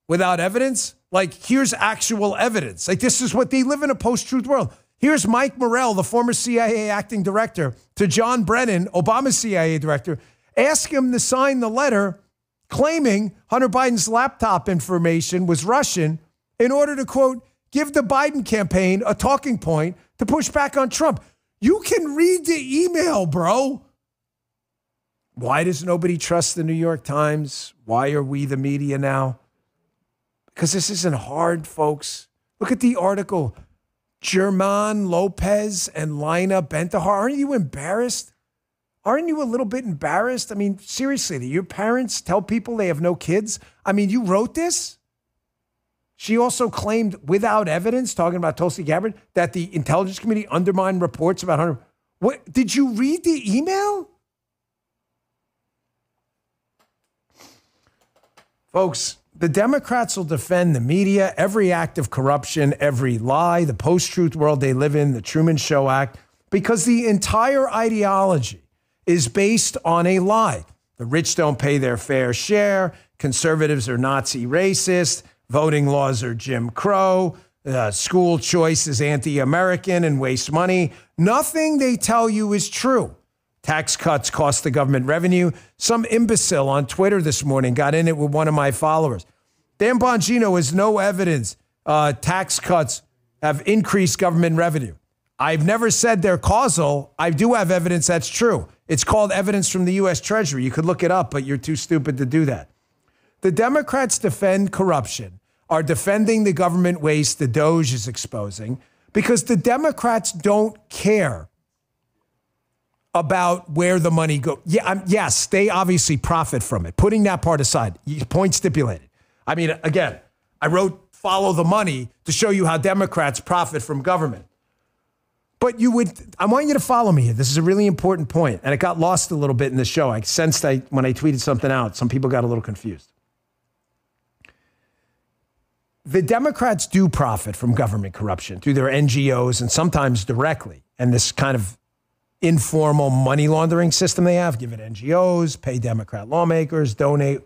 Without evidence? Like, here's actual evidence. Like, this is what they live in a post-truth world. Here's Mike Morrell, the former CIA acting director, to John Brennan, Obama's CIA director, ask him to sign the letter claiming Hunter Biden's laptop information was Russian in order to, quote, give the Biden campaign a talking point to push back on Trump. You can read the email, bro. Why does nobody trust the New York Times? Why are we the media now? Because this isn't hard, folks. Look at the article. German Lopez and Lina Bentahar. Aren't you embarrassed? Aren't you a little bit embarrassed? I mean, seriously, do your parents tell people they have no kids? I mean, you wrote this? She also claimed without evidence, talking about Tulsi Gabbard, that the intelligence committee undermined reports about Hunter. What? Did you read the email? Folks, the Democrats will defend the media, every act of corruption, every lie, the post-truth world they live in, the Truman Show Act, because the entire ideology is based on a lie. The rich don't pay their fair share. Conservatives are Nazi racist. Voting laws are Jim Crow. School choice is anti-American and waste money. Nothing they tell you is true. Tax cuts cost the government revenue. Some imbecile on Twitter this morning got in it with one of my followers. Dan Bongino has no evidence tax cuts have increased government revenue. I've never said they're causal. I do have evidence that's true. It's called evidence from the U.S. Treasury. You could look it up, but you're too stupid to do that. The Democrats defend corruption, are defending the government waste the Doge is exposing, because the Democrats don't care about where the money goes. Yeah, yes, they obviously profit from it. Putting that part aside, point stipulated. I mean, again, I wrote Follow the Money to show you how Democrats profit from government. But I want you to follow me here. This is a really important point, and it got lost a little bit in the show. I sensed when I tweeted something out, some people got a little confused. the Democrats do profit from government corruption through their NGOs and sometimes directly. And this kind of informal money laundering system they have, give it NGOs, pay Democrat lawmakers, donate.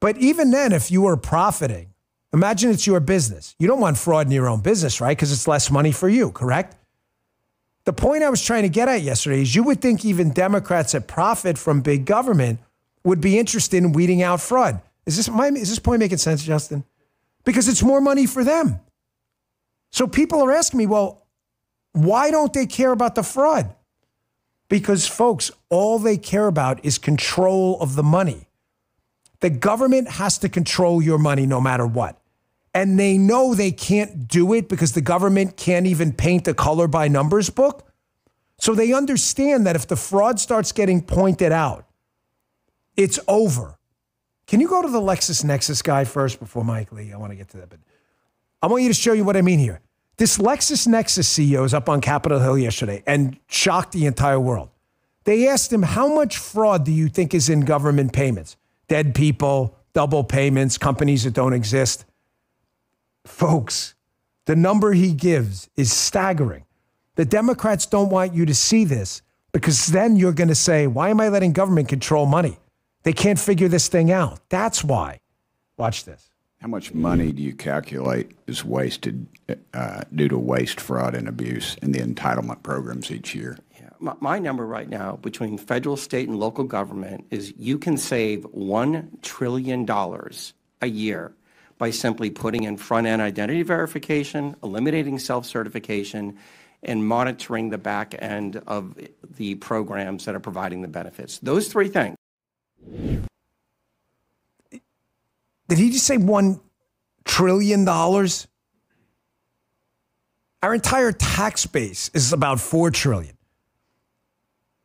But even then, if you were profiting, imagine it's your business. You don't want fraud in your own business, right? Because it's less money for you, correct? The point I was trying to get at yesterday is you would think even Democrats that profit from big government would be interested in weeding out fraud. Is this point making sense, Justin? Because it's more money for them. So people are asking me, well, why don't they care about the fraud? Because, folks, all they care about is control of the money. The government has to control your money no matter what. And they know they can't do it because the government can't even paint a color by numbers book. So they understand that if the fraud starts getting pointed out, it's over. Can you go to the LexisNexis guy first before Mike Lee? I want to get to that. But I want you to show you what I mean here. This LexisNexis CEO is up on Capitol Hill yesterday and shocked the entire world. They asked him, how much fraud do you think is in government payments? Dead people, double payments, companies that don't exist. Folks, the number he gives is staggering. The Democrats don't want you to see this because then you're going to say, why am I letting government control money? They can't figure this thing out. That's why. Watch this. How much money do you calculate is wasted due to waste, fraud, and abuse in the entitlement programs each year? Yeah. My number right now between federal, state, and local government is you can save $1 trillion a year by simply putting in front-end identity verification, eliminating self-certification, and monitoring the back end of the programs that are providing the benefits. Those three things. Did he just say $1 trillion? Our entire tax base is about $4 trillion.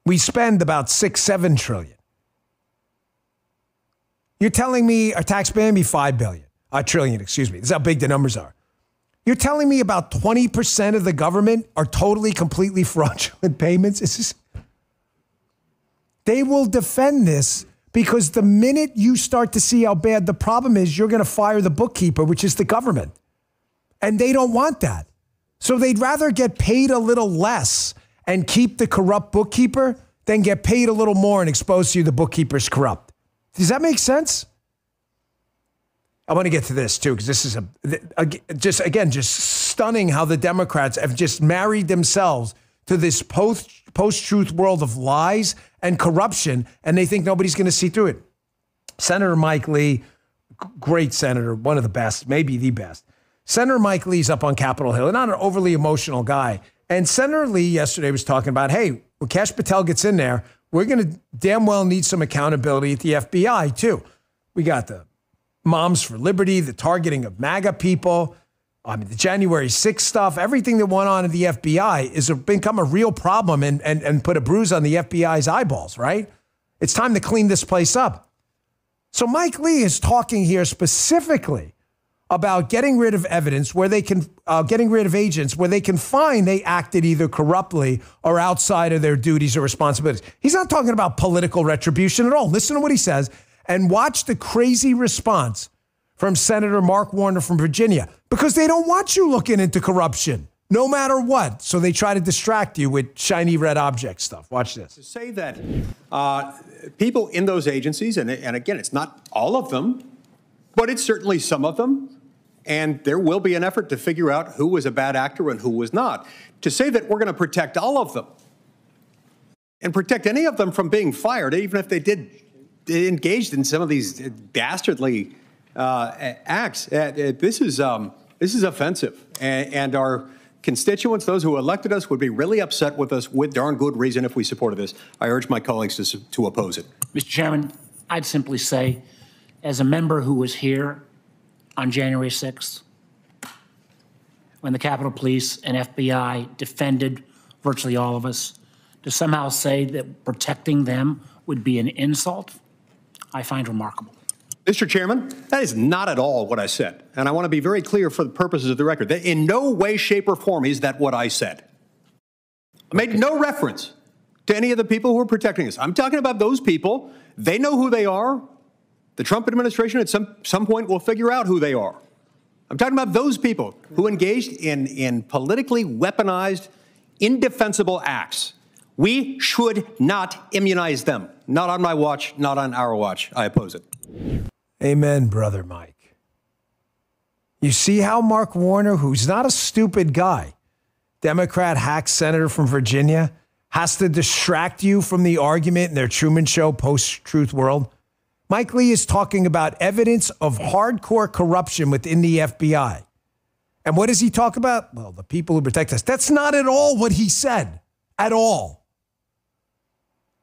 We spend about $6-7 trillion. You're telling me our tax base be $5 trillion, excuse me. This is how big the numbers are. You're telling me about 20% of the government are totally, completely fraudulent payments? They will defend this because the minute you start to see how bad the problem is, you're going to fire the bookkeeper, which is the government. And they don't want that. So they'd rather get paid a little less and keep the corrupt bookkeeper than get paid a little more and expose to you the bookkeeper's corrupt. Does that make sense? I want to get to this too, because this is just stunning how the Democrats have just married themselves to this post-truth world of lies and corruption, and they think nobody's going to see through it. Senator Mike Lee, great senator, one of the best, maybe the best. Senator Mike Lee's up on Capitol Hill, and not an overly emotional guy. And Senator Lee yesterday was talking about, hey, when Kash Patel gets in there, we're going to damn well need some accountability at the FBI too. We got the Moms for Liberty, the targeting of MAGA people, the January 6th stuff, everything that went on at the FBI is become a real problem and put a bruise on the FBI's eyeballs, right? It's time to clean this place up. So Mike Lee is talking here specifically about getting rid of evidence where they can, getting rid of agents where they can find they acted either corruptly or outside of their duties or responsibilities. He's not talking about political retribution at all. Listen to what he says and watch the crazy response from Senator Mark Warner from Virginia, because they don't want you looking into corruption, no matter what. So they try to distract you with shiny red object stuff. Watch this. To say that people in those agencies, and again, it's not all of them, but it's certainly some of them, and there will be an effort to figure out who was a bad actor and who was not. To say that we're going to protect all of them and protect any of them from being fired, even if they engaged in some of these dastardly acts, this is offensive, and our constituents, those who elected us, would be really upset with us with darn good reason if we supported this. I urge my colleagues to oppose it. Mr. Chairman, I'd simply say, as a member who was here on January 6th, when the Capitol Police and FBI defended virtually all of us, to somehow say that protecting them would be an insult, I find remarkable. Mr. Chairman, that is not at all what I said. And I want to be very clear for the purposes of the record that in no way, shape, or form is that what I said. I made no reference to any of the people who are protecting us. I'm talking about those people. They know who they are. The Trump administration at some point will figure out who they are. I'm talking about those people who engaged in politically weaponized, indefensible acts. We should not immunize them. Not on my watch, not on our watch. I oppose it. Amen, Brother Mike. You see how Mark Warner, who's not a stupid guy, Democrat hack senator from Virginia, has to distract you from the argument in their Truman Show post-truth world? Mike Lee is talking about evidence of hardcore corruption within the FBI. And what does he talk about? Well, the people who protect us. That's not at all what he said. At all.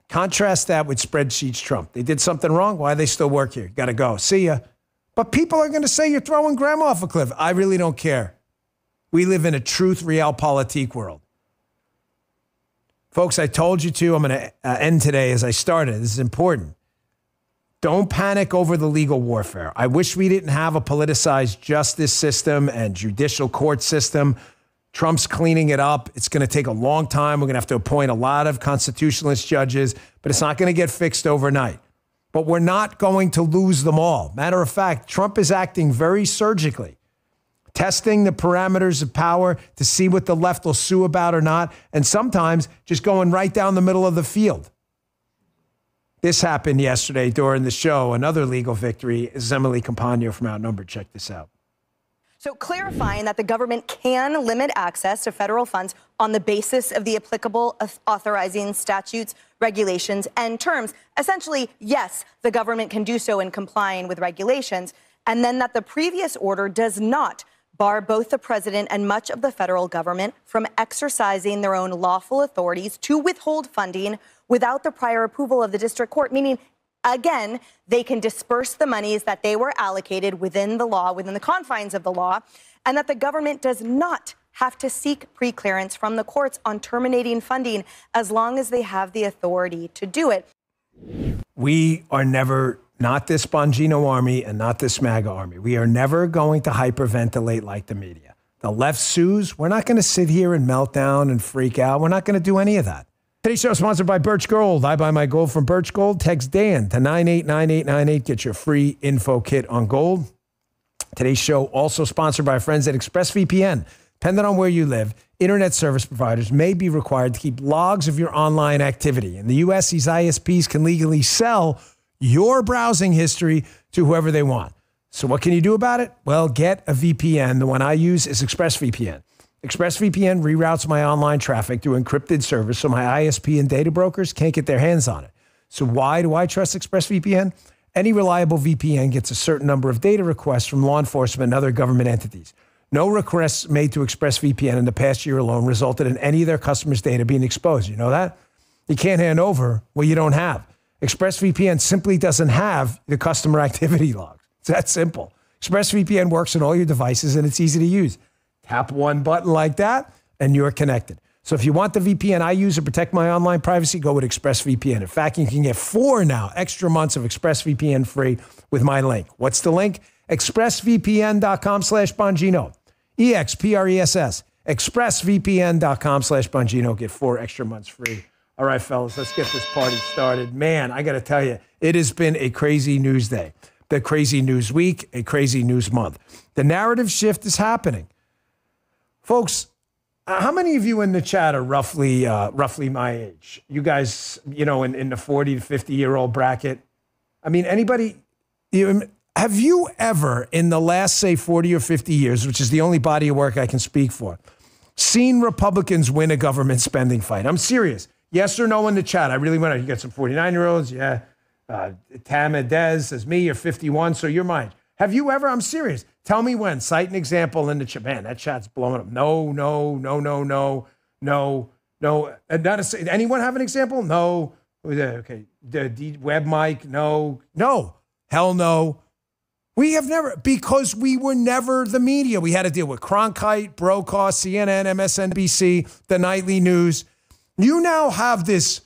Contrast that with Spreadsheets Trump. They did something wrong. Why they still work here? Got to go. See ya. But people are going to say you're throwing grandma off a cliff. I really don't care. We live in a truth realpolitik world. Folks, I told you to. I'm going to end today as I started. This is important. Don't panic over the legal warfare. I wish we didn't have a politicized justice system and judicial court system. Trump's cleaning it up. It's going to take a long time. We're going to have to appoint a lot of constitutionalist judges, but it's not going to get fixed overnight. But we're not going to lose them all. Matter of fact, Trump is acting very surgically, testing the parameters of power to see what the left will sue about or not, and sometimes just going right down the middle of the field. This happened yesterday during the show. Another legal victory is Emily Campagno from Outnumbered. Check this out. So clarifying that the government can limit access to federal funds on the basis of the applicable authorizing statutes, regulations, and terms. Essentially, yes, the government can do so in complying with regulations, and then that the previous order does not bar both the president and much of the federal government from exercising their own lawful authorities to withhold funding without the prior approval of the district court, meaning, again, they can disperse the monies that they were allocated within the law, within the confines of the law, and that the government does not have to seek preclearance from the courts on terminating funding as long as they have the authority to do it. We are never, not this Bongino army and not this MAGA army, we are never going to hyperventilate like the media. The left sues. We're not going to sit here and melt down and freak out. We're not going to do any of that. Today's show is sponsored by Birch Gold. I buy my gold from Birch Gold. Text Dan to 989898. Get your free info kit on gold. Today's show also sponsored by our friends at ExpressVPN. Depending on where you live, internet service providers may be required to keep logs of your online activity. In the U.S., these ISPs can legally sell your browsing history to whoever they want. So what can you do about it? Well, get a VPN. The one I use is ExpressVPN. ExpressVPN reroutes my online traffic through encrypted servers so my ISP and data brokers can't get their hands on it. So why do I trust ExpressVPN? Any reliable VPN gets a certain number of data requests from law enforcement and other government entities. No requests made to ExpressVPN in the past year alone resulted in any of their customers' data being exposed. You know that? You can't hand over what you don't have. ExpressVPN simply doesn't have the customer activity logs. It's that simple. ExpressVPN works on all your devices and it's easy to use. Tap one button like that, and you're connected. So if you want the VPN I use to protect my online privacy, go with ExpressVPN. In fact, you can get 4 now extra months of ExpressVPN free with my link. What's the link? ExpressVPN.com/Bongino. EXPRESS. ExpressVPN.com/Bongino. Get 4 extra months free. All right, fellas, let's get this party started. Man, I got to tell you, it has been a crazy news day, the crazy news week, a crazy news month. The narrative shift is happening. Folks, how many of you in the chat are roughly my age? You guys, in the 40 to 50-year-old bracket? I mean, anybody, have you ever in the last, say, 40 or 50 years, which is the only body of work I can speak for, seen Republicans win a government spending fight? I'm serious. Yes or no in the chat? I really want to. You got some 49-year-olds? Yeah. Tama Dez says, me, you're 51, so you're mine. Have you ever? I'm serious. Tell me when. Cite an example in the chat. Man, that chat's blowing up. No. Anyone have an example? No. Okay. Web mic? No. Hell no. We have never, because we were never the media. We had to deal with Cronkite, Brokaw, CNN, MSNBC, the nightly news. You now have this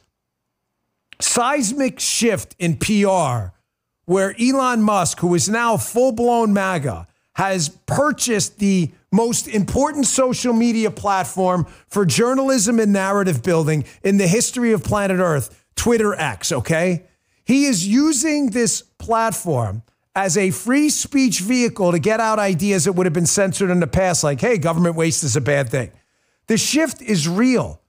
seismic shift in PR where Elon Musk, who is now full-blown MAGA, has purchased the most important social media platform for journalism and narrative building in the history of planet Earth, Twitter X, okay? He is using this platform as a free speech vehicle to get out ideas that would have been censored in the past, like, hey, government waste is a bad thing. The shift is real.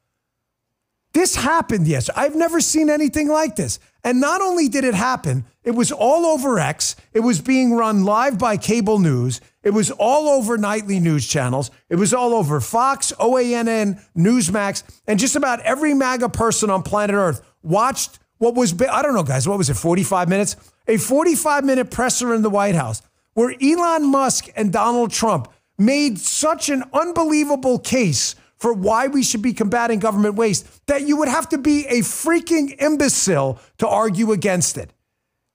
This happened yesterday. I've never seen anything like this. And not only did it happen, it was all over X. It was being run live by cable news. It was all over nightly news channels. It was all over Fox, OANN, Newsmax, and just about every MAGA person on planet Earth watched what was, I don't know, guys, what was it, 45 minutes? A 45-minute presser in the White House where Elon Musk and Donald Trump made such an unbelievable case for why we should be combating government waste that you would have to be a freaking imbecile to argue against it.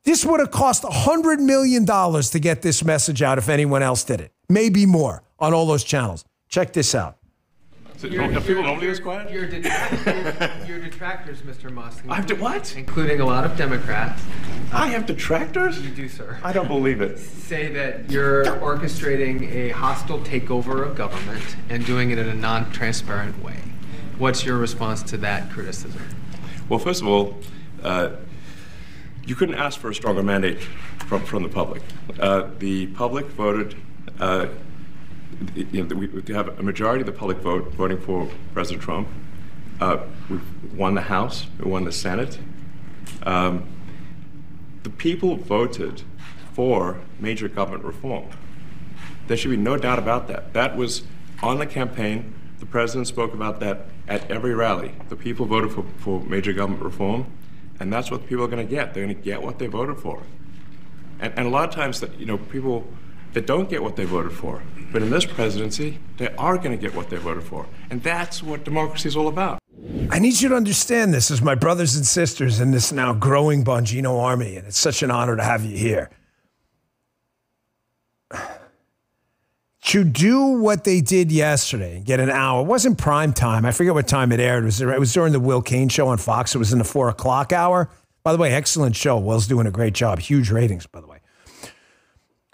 This would have cost $100 million to get this message out if anyone else did it. Maybe more on all those channels. Check this out. So people normally this quiet? Your detractors, Mr. Musk. I have to what? Including a lot of Democrats. I have detractors? You do, sir. I don't believe it. Say that you're orchestrating a hostile takeover of government and doing it in a non-transparent way. What's your response to that criticism? Well, first of all, you couldn't ask for a stronger mandate from the public. The public voted. We have a majority of the public voting for President Trump. We've won the House, we won the Senate. The people voted for major government reform. There should be no doubt about that. That was on the campaign. The president spoke about that at every rally. The people voted for major government reform, and that's what people are going to get. They're going to get what they voted for. And a lot of times, that people that don't get what they voted for. But in this presidency, they are going to get what they voted for. And that's what democracy is all about. I need you to understand this as my brothers and sisters in this now growing Bongino army, and it's such an honor to have you here. To do what they did yesterday and get an hour, it wasn't prime time. I forget what time it aired. It was during the Will Cain show on Fox. It was in the 4 o'clock hour. By the way, excellent show. Will's doing a great job. Huge ratings, by the way.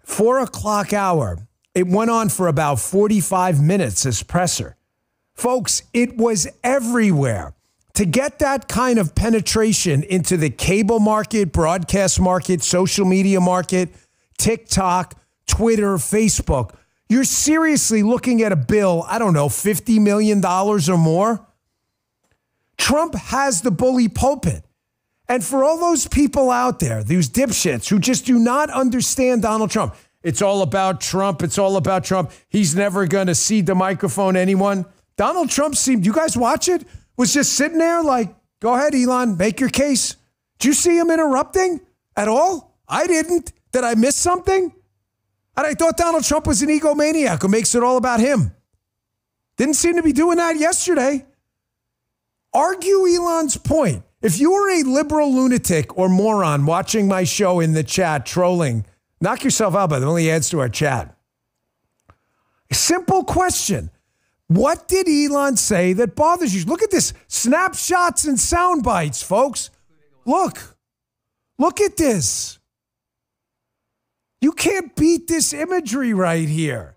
4 o'clock hour. It went on for about 45 minutes as presser. Folks, it was everywhere. To get that kind of penetration into the cable market, broadcast market, social media market, TikTok, Twitter, Facebook, you're seriously looking at a bill, I don't know, $50 million or more. Trump has the bully pulpit. And for all those people out there, these dipshits who just do not understand Donald Trump, it's all about Trump. It's all about Trump. He's never going to cede the microphone to anyone. Donald Trump seemed, you guys watch it? Was just sitting there like, go ahead, Elon, make your case. Did you see him interrupting at all? I didn't. Did I miss something? And I thought Donald Trump was an egomaniac who makes it all about him. Didn't seem to be doing that yesterday. Argue Elon's point. If you were a liberal lunatic or moron watching my show in the chat trolling, knock yourself out, but it only adds to our chat. A simple question. What did Elon say that bothers you? Look at this. Snapshots and sound bites, folks. Look. Look at this. You can't beat this imagery right here.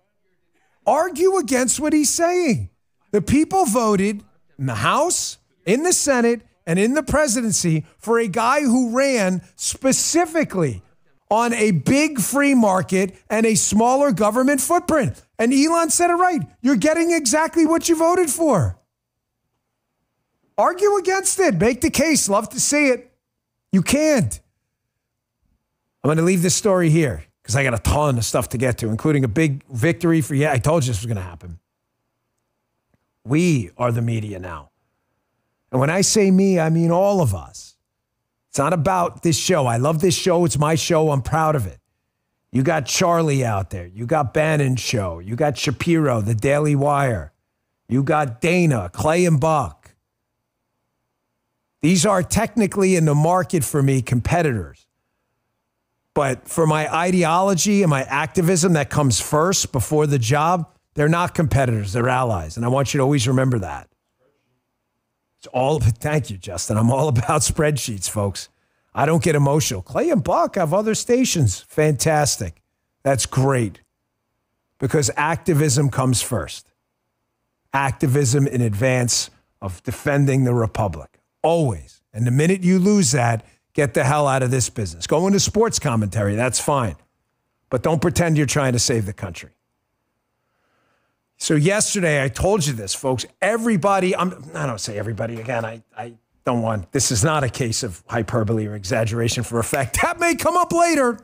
Argue against what he's saying. The people voted in the House, in the Senate, and in the presidency for a guy who ran specifically on a big free market and a smaller government footprint. And Elon said it right. You're getting exactly what you voted for. Argue against it. Make the case. Love to see it. You can't. I'm going to leave this story here because I got a ton of stuff to get to, including a big victory for, I told you this was going to happen. We are the media now. And when I say me, I mean all of us. It's not about this show. I love this show. It's my show. I'm proud of it. You got Charlie out there. You got Bannon's show. You got Shapiro, The Daily Wire. You got Dana, Clay and Buck. These are technically in the market for me competitors. But for my ideology and my activism that comes first before the job, they're not competitors. They're allies. And I want you to always remember that. It's all, thank you, Justin. I'm all about spreadsheets, folks. I don't get emotional. Clay and Buck have other stations. Fantastic. That's great. Because activism comes first. Activism in advance of defending the republic. Always. And the minute you lose that, get the hell out of this business. Go into sports commentary, that's fine. But don't pretend you're trying to save the country. So yesterday, I told you this, folks. Everybody, I don't say everybody again. I don't want, this is not a case of hyperbole or exaggeration for effect. That may come up later.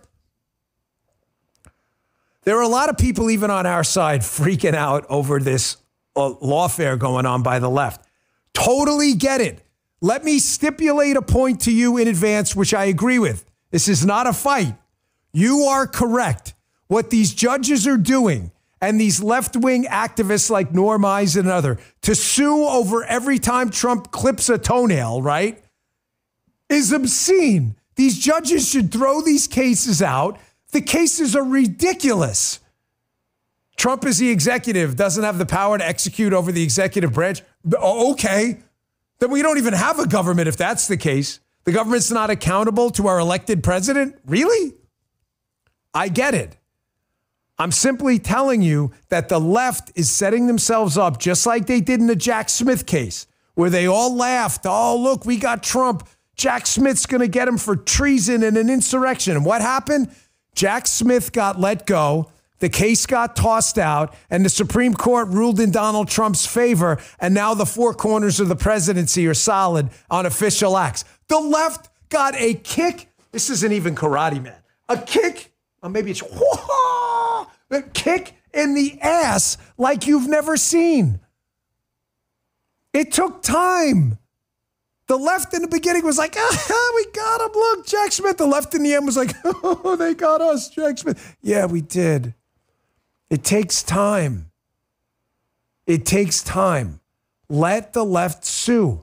There are a lot of people, even on our side, freaking out over this lawfare going on by the left. Totally get it. Let me stipulate a point to you in advance, which I agree with. This is not a fight. You are correct. What these judges are doing, and these left-wing activists like Norm Eisen and other, to sue over every time Trump clips a toenail, right, is obscene. These judges should throw these cases out. The cases are ridiculous. Trump is the executive, doesn't have the power to execute over the executive branch. Okay, then we don't even have a government if that's the case. The government's not accountable to our elected president? Really? I get it. I'm simply telling you that the left is setting themselves up just like they did in the Jack Smith case, where they all laughed. Oh, look, we got Trump. Jack Smith's going to get him for treason and an insurrection. And what happened? Jack Smith got let go. The case got tossed out, and the Supreme Court ruled in Donald Trump's favor. And now the four corners of the presidency are solid on official acts. The left got a kick. This isn't even Karate Man. A kick. Or maybe it's a kick in the ass like you've never seen. It took time. The left in the beginning was like, we got him. Look, Jack Smith. The left in the end was like, oh, they got us, Jack Smith. Yeah, we did. It takes time. It takes time. Let the left sue.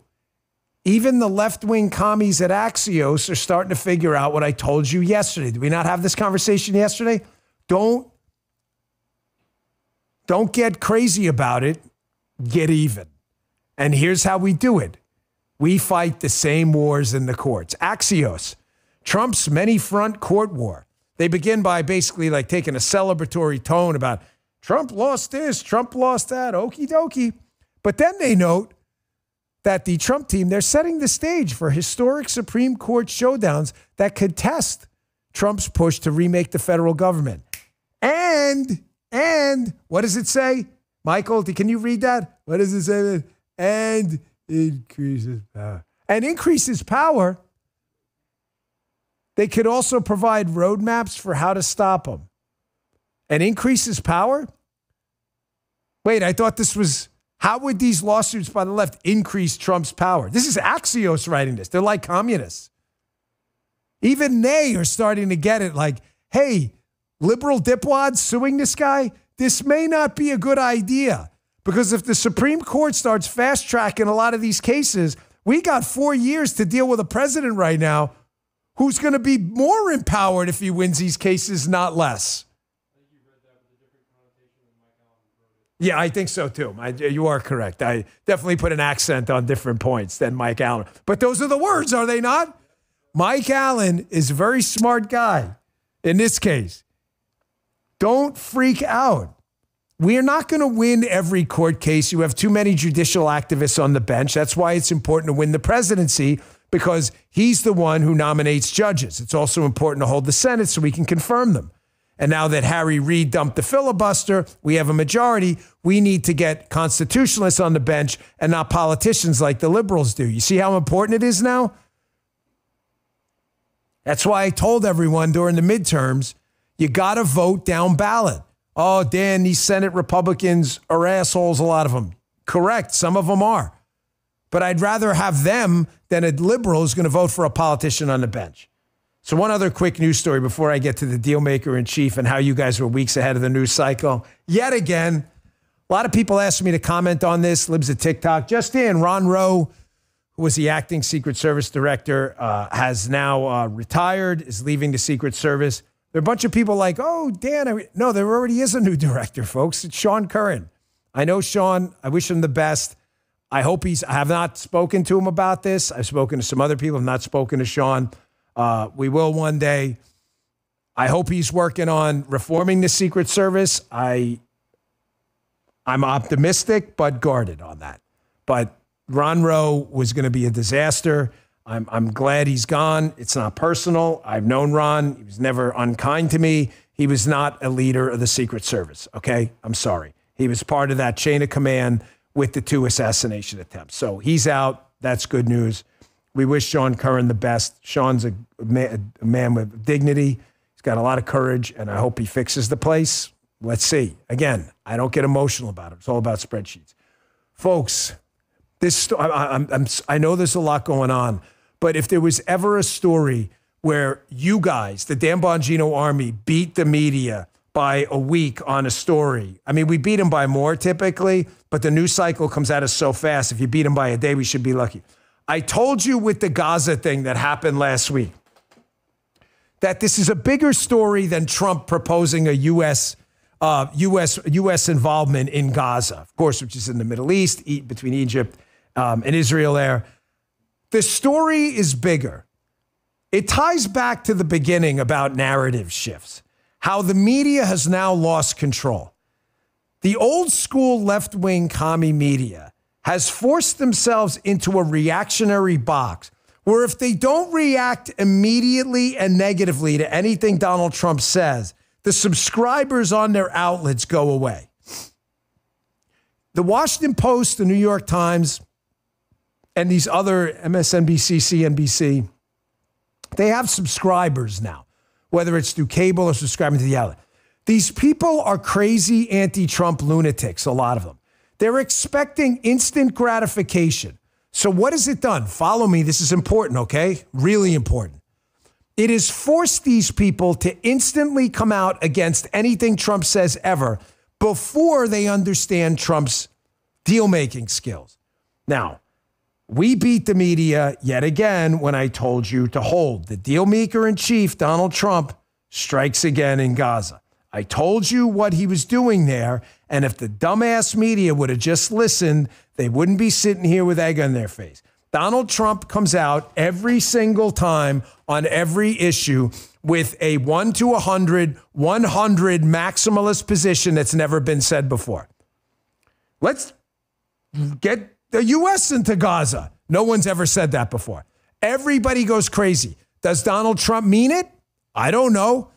Even the left-wing commies at Axios are starting to figure out what I told you yesterday. Did we not have this conversation yesterday? Don't get crazy about it. Get even. And here's how we do it. We fight the same wars in the courts. Axios, Trump's many-front court war. They begin by basically like taking a celebratory tone about Trump lost this, Trump lost that, okie dokie. But then they note that the Trump team, they're setting the stage for historic Supreme Court showdowns that could test Trump's push to remake the federal government. And what does it say? Michael, can you read that? What does it say? And increases power. And increases power. They could also provide roadmaps for how to stop them. And increases power? Wait, I thought this was... How would these lawsuits by the left increase Trump's power? This is Axios writing this. They're like communists. Even they are starting to get it like, hey, liberal dipwads suing this guy, this may not be a good idea. Because if the Supreme Court starts fast-tracking a lot of these cases, we got 4 years to deal with a president right now who's going to be more empowered if he wins these cases, not less. Yeah, I think so, too. You are correct. I definitely put an accent on different points than Mike Allen. But those are the words, are they not? Mike Allen is a very smart guy in this case. Don't freak out. We are not going to win every court case. You have too many judicial activists on the bench. That's why it's important to win the presidency, because he's the one who nominates judges. It's also important to hold the Senate so we can confirm them. And now that Harry Reid dumped the filibuster, we have a majority. We need to get constitutionalists on the bench and not politicians like the liberals do. You see how important it is now? That's why I told everyone during the midterms, you got to vote down ballot. Oh, Dan, these Senate Republicans are assholes, a lot of them. Correct, some of them are. But I'd rather have them than a liberal who's going to vote for a politician on the bench. So one other quick news story before I get to the deal maker in chief and how you guys were weeks ahead of the news cycle. Yet again, a lot of people asked me to comment on this. Libs of TikTok. Just in, Ron Rowe, who was the acting Secret Service director, has now retired, is leaving the Secret Service. There are a bunch of people like, oh, Dan. No, there already is a new director, folks. It's Sean Curran. I know Sean. I wish him the best. I hope I have not spoken to him about this. I've spoken to some other people. I've not spoken to Sean. We will one day. I hope he's working on reforming the Secret Service. I'm optimistic, but guarded on that. But Ron Rowe was going to be a disaster. I'm glad he's gone. It's not personal. I've known Ron. He was never unkind to me. He was not a leader of the Secret Service, okay? I'm sorry. He was part of that chain of command with the 2 assassination attempts. So he's out. That's good news. We wish Sean Curran the best. Sean's a man with dignity. He's got a lot of courage, and I hope he fixes the place. Let's see. Again, I don't get emotional about it. It's all about spreadsheets. Folks, I know there's a lot going on, but if there was ever a story where you guys, the Dan Bongino Army, beat the media by a week on a story, I mean, we beat them by more typically, but the news cycle comes at us so fast. If you beat them by a day, we should be lucky. I told you with the Gaza thing that happened last week that this is a bigger story than Trump proposing a U.S. involvement in Gaza, of course, which is in the Middle East, between Egypt and Israel there. The story is bigger. It ties back to the beginning about narrative shifts, how the media has now lost control. The old school left-wing commie media has forced themselves into a reactionary box where if they don't react immediately and negatively to anything Donald Trump says, the subscribers on their outlets go away. The Washington Post, the New York Times, and these other MSNBC, CNBC, they have subscribers now, whether it's through cable or subscribing to the outlet. These people are crazy anti-Trump lunatics, a lot of them. They're expecting instant gratification. So what has it done? Follow me. This is important, okay? Really important. It has forced these people to instantly come out against anything Trump says ever before they understand Trump's deal-making skills. Now, we beat the media yet again when I told you to hold. The deal maker in chief, Donald Trump, strikes again in Gaza. I told you what he was doing there, and if the dumbass media would have just listened, they wouldn't be sitting here with egg on their face. Donald Trump comes out every single time on every issue with a 1 to 100 maximalist position that's never been said before. Let's get the U.S. into Gaza. No one's ever said that before. Everybody goes crazy. Does Donald Trump mean it? I don't know.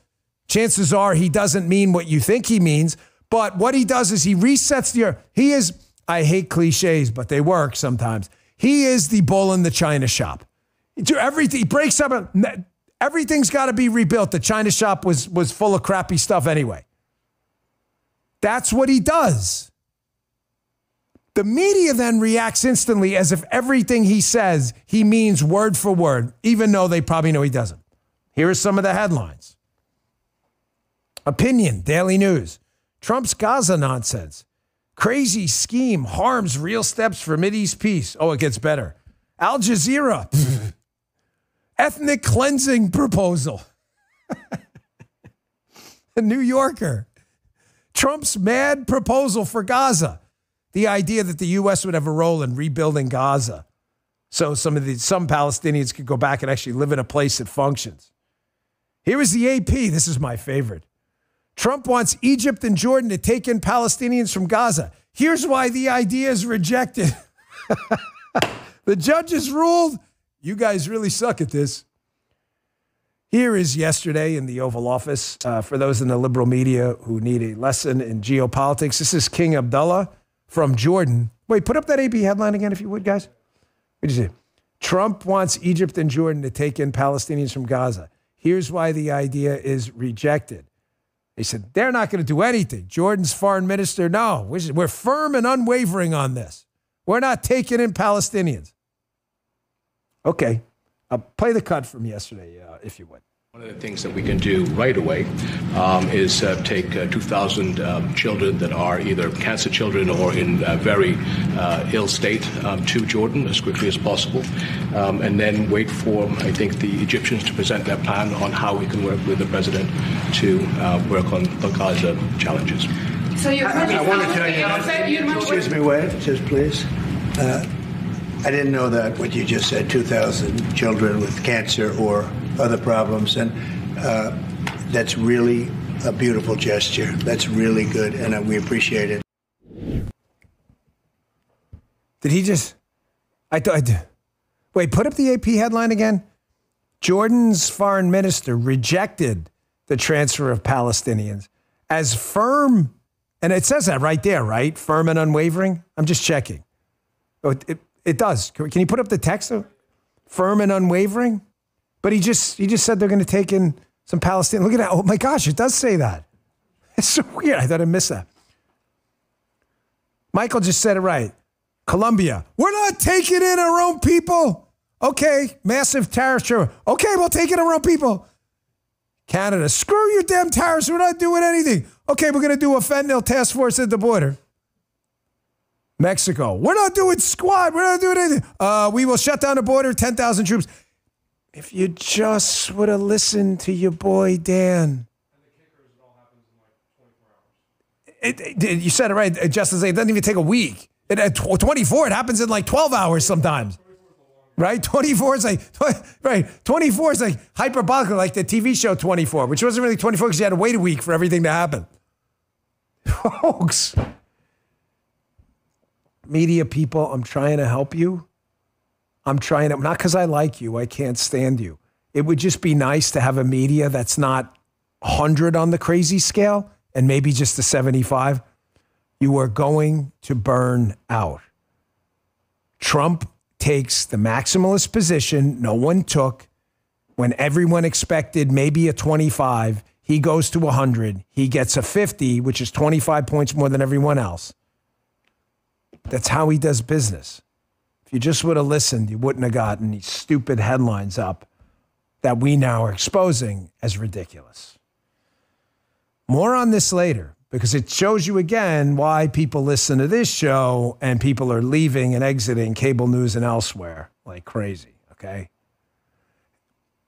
Chances are he doesn't mean what you think he means. But what he does is he resets the earth. He is, I hate cliches, but they work sometimes. He is the bull in the china shop. Everything, he breaks up. Everything's got to be rebuilt. The china shop was full of crappy stuff anyway. That's what he does. The media then reacts instantly as if everything he says, he means word for word, even though they probably know he doesn't. Here are some of the headlines. Opinion, Daily News. Trump's Gaza nonsense. Crazy scheme harms real steps for Mideast peace. Oh, it gets better. Al Jazeera. Ethnic cleansing proposal. The New Yorker. Trump's mad proposal for Gaza. The idea that the U.S. would have a role in rebuilding Gaza so some Palestinians could go back and actually live in a place that functions. Here is the AP. This is my favorite. Trump wants Egypt and Jordan to take in Palestinians from Gaza. Here's why the idea is rejected. The judges ruled. You guys really suck at this. Here is yesterday in the Oval Office. For those in the liberal media who need a lesson in geopolitics, this is King Abdullah from Jordan. Wait, put up that AP headline again, if you would, guys. What did you say? Trump wants Egypt and Jordan to take in Palestinians from Gaza. Here's why the idea is rejected. They said, they're not going to do anything. Jordan's foreign minister, no. We're firm and unwavering on this. We're not taking in Palestinians. Okay. Play the cut from yesterday, if you would. One of the things that we can do right away is take 2,000 children that are either cancer children or in very ill state to Jordan as quickly as possible, and then wait for, I think, the Egyptians to present their plan on how we can work with the president to work on the Gaza challenges. So I want to tell you, excuse me, wait, just please. I didn't know that what you just said, 2,000 children with cancer or other problems, and that's really a beautiful gesture. That's really good, and we appreciate it. Did he just? I thought. Wait, put up the AP headline again. Jordan's foreign minister rejected the transfer of Palestinians as firm, and it says that right there, right? Firm and unwavering. I'm just checking. Oh, it does. Can you put up the text? Firm and unwavering. But he just said they're going to take in some Palestinians. Look at that. Oh my gosh, it does say that. It's so weird. I thought I missed that. Michael just said it right. Colombia, we're not taking in our own people. Okay, massive tariffs. Okay, we'll take in our own people. Canada, screw your damn tariffs. We're not doing anything. Okay, we're going to do a fentanyl task force at the border. Mexico, we're not doing squat. We're not doing anything. We will shut down the border, 10,000 troops. If you just would have listened to your boy, Dan. You said it right, Justice. It doesn't even take a week. At 24, it happens in like 12 hours sometimes. Right? 24 is like, right. 24 is like hyperbolic, like the TV show 24, which wasn't really 24 because you had to wait a week for everything to happen. Folks, media people, I'm trying to help you. I'm trying to, not because I like you, I can't stand you. It would just be nice to have a media that's not 100 on the crazy scale and maybe just a 75. You are going to burn out. Trump takes the maximalist position no one took. When everyone expected maybe a 25, he goes to 100. He gets a 50, which is 25 points more than everyone else. That's how he does business. If you just would have listened, you wouldn't have gotten these stupid headlines up that we now are exposing as ridiculous. More on this later, because it shows you again why people listen to this show and people are leaving and exiting cable news and elsewhere like crazy, okay?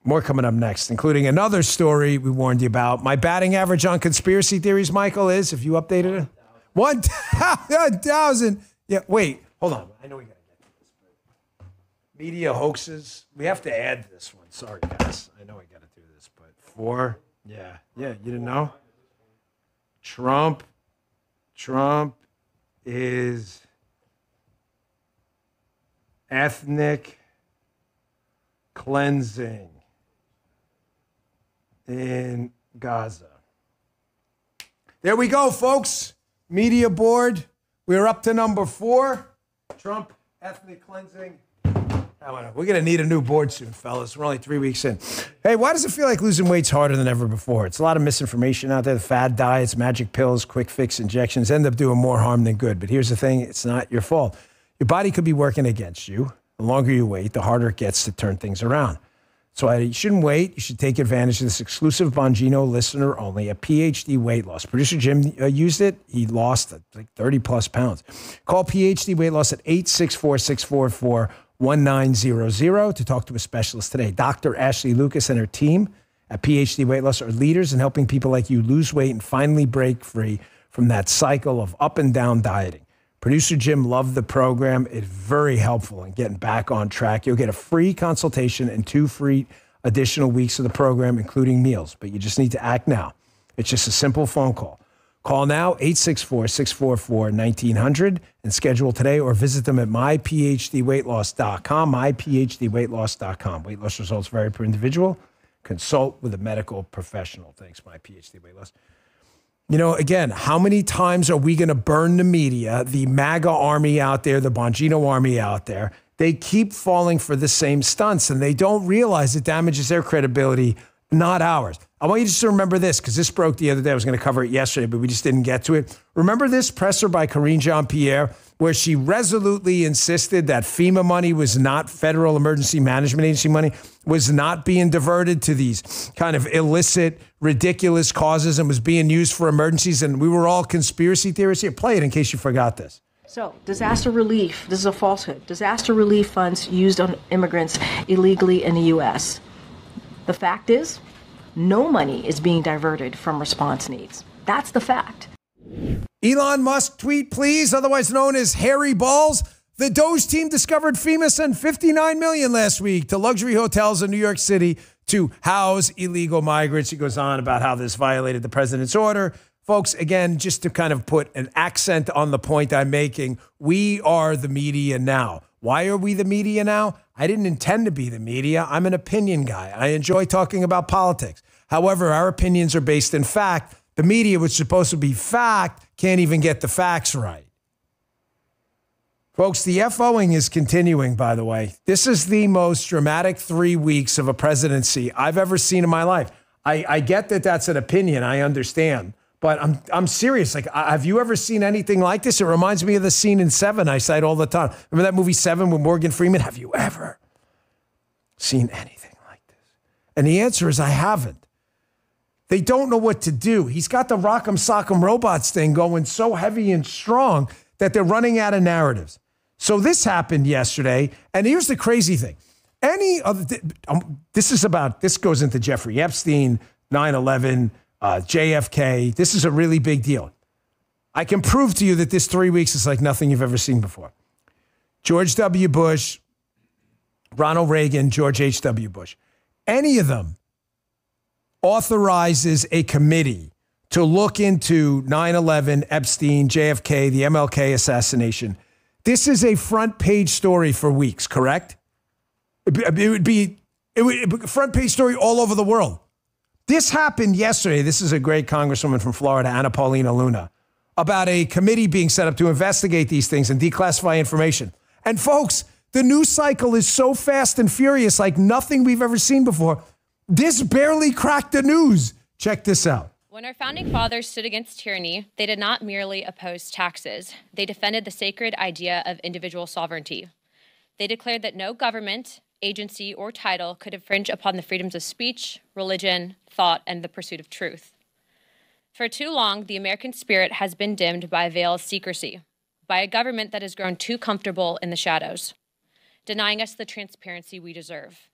More coming up next, including another story we warned you about. My batting average on conspiracy theories, Michael, is, if you updated it, 1,000. Yeah, wait, hold on. I know we got to get to this. But media hoaxes. We have to add this one. Sorry, guys. I know we got to do this, but 4. Yeah, you didn't know? Trump is ethnic cleansing in Gaza. There we go, folks. Media board. We're up to number 4. Trump, ethnic cleansing. We're going to need a new board soon, fellas. We're only 3 weeks in. Hey, why does it feel like losing weight's harder than ever before? It's a lot of misinformation out there. The fad diets, magic pills, quick fix injections end up doing more harm than good. But here's the thing. It's not your fault. Your body could be working against you. The longer you wait, the harder it gets to turn things around. So you shouldn't wait. You should take advantage of this exclusive Bongino listener only, a PhD weight loss. Producer Jim used it. He lost like 30 plus pounds. Call PhD weight loss at 864-644-1900 to talk to a specialist today. Dr. Ashley Lucas and her team at PhD Weight Loss are leaders in helping people like you lose weight and finally break free from that cycle of up and down dieting. Producer Jim loved the program. It's very helpful in getting back on track. You'll get a free consultation and 2 free additional weeks of the program, including meals. But you just need to act now. It's just a simple phone call. Call now, 864-644-1900, and schedule today, or visit them at myphdweightloss.com, myphdweightloss.com. Weight loss results vary per individual. Consult with a medical professional. Thanks, My PhD Weight Loss. You know, again, how many times are we going to burn the media, the MAGA army out there, the Bongino army out there? They keep falling for the same stunts, and they don't realize it damages their credibility, not ours. I want you just to remember this, because this broke the other day. I was going to cover it yesterday, but we just didn't get to it. Remember this presser by Karine Jean-Pierre, where she resolutely insisted that FEMA money was not Federal Emergency Management Agency money, was not being diverted to these kind of illicit, ridiculous causes and was being used for emergencies, and we were all conspiracy theorists. Here, play it in case you forgot this. So, disaster relief, this is a falsehood. Disaster relief funds used on immigrants illegally in the U.S. The fact is, no money is being diverted from response needs. That's the fact. Elon Musk tweet, please, otherwise known as Hairy Balls. The Doge team discovered FEMA sent $59 million last week to luxury hotels in New York City to house illegal migrants. He goes on about how this violated the president's order. Folks, again, just to kind of put an accent on the point I'm making, we are the media now. Why are we the media now? I didn't intend to be the media. I'm an opinion guy. I enjoy talking about politics. However, our opinions are based in fact. The media, which is supposed to be fact, can't even get the facts right. Folks, the FOing is continuing, by the way. This is the most dramatic 3 weeks of a presidency I've ever seen in my life. I get that that's an opinion. I understand. But I'm serious. Like, have you ever seen anything like this? It reminds me of the scene in Seven I cite all the time. Remember that movie Seven with Morgan Freeman? Have you ever seen anything like this? And the answer is I haven't. They don't know what to do. He's got the Rock'em Sock'em Robots thing going so heavy and strong that they're running out of narratives. So this happened yesterday, and here's the crazy thing. This goes into Jeffrey Epstein, 9/11, JFK. This is a really big deal. I can prove to you that this 3 weeks is like nothing you've ever seen before. George W. Bush, Ronald Reagan, George H.W. Bush. Any of them authorizes a committee to look into 9/11, Epstein, JFK, the MLK assassination. This is a front page story for weeks, correct? It would be front page story all over the world. This happened yesterday. This is a great congresswoman from Florida, Anna Paulina Luna, about a committee being set up to investigate these things and declassify information. And folks, the news cycle is so fast and furious, like nothing we've ever seen before. This barely cracked the news. Check this out. When our founding fathers stood against tyranny, they did not merely oppose taxes. They defended the sacred idea of individual sovereignty. They declared that no government, agency, or title could infringe upon the freedoms of speech, religion, thought, and the pursuit of truth. For too long, the American spirit has been dimmed by a veil of secrecy, by a government that has grown too comfortable in the shadows, denying us the transparency we deserve.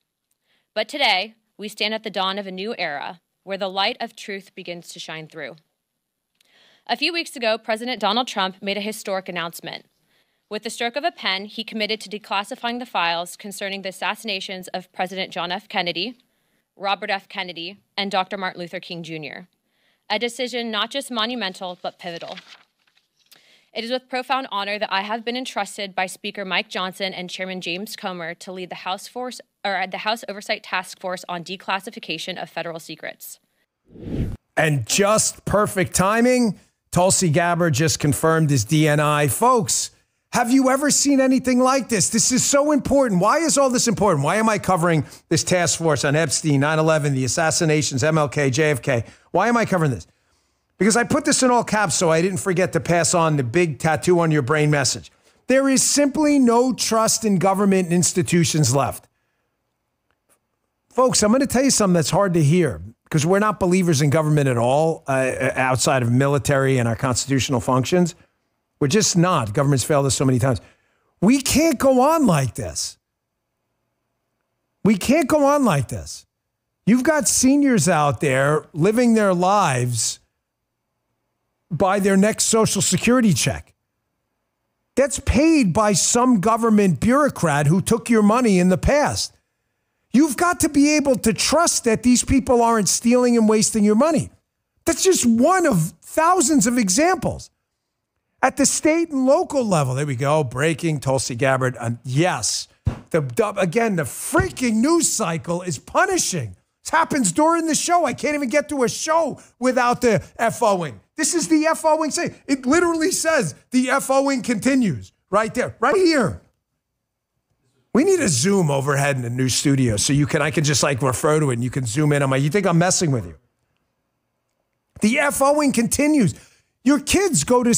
But today, we stand at the dawn of a new era where the light of truth begins to shine through. A few weeks ago, President Donald Trump made a historic announcement. With the stroke of a pen, he committed to declassifying the files concerning the assassinations of President John F. Kennedy, Robert F. Kennedy, and Dr. Martin Luther King Jr., a decision not just monumental, but pivotal. It is with profound honor that I have been entrusted by Speaker Mike Johnson and Chairman James Comer to lead the House Oversight Task Force on declassification of federal secrets. And just perfect timing, Tulsi Gabbard just confirmed his DNI. Folks, have you ever seen anything like this? This is so important. Why is all this important? Why am I covering this task force on Epstein, 9/11, the assassinations, MLK, JFK? Why am I covering this? Because I put this in all caps so I didn't forget to pass on the big tattoo on your brain message. There is simply no trust in government institutions left. Folks, I'm going to tell you something that's hard to hear because we're not believers in government at all outside of military and our constitutional functions. We're just not. Government's failed us so many times. We can't go on like this. We can't go on like this. You've got seniors out there living their lives by their next Social Security check. That's paid by some government bureaucrat who took your money in the past. You've got to be able to trust that these people aren't stealing and wasting your money. That's just one of thousands of examples. At the state and local level, there we go, breaking Tulsi Gabbard. Yes, again, the freaking news cycle is punishing. This happens during the show. I can't even get to a show without the FOing. This is the FOing saying. It literally says the FOing continues right there, right here. We need a Zoom overhead in the new studio so I can just like refer to it and you can zoom in on you think I'm messing with you. The FOing continues. Your kids go to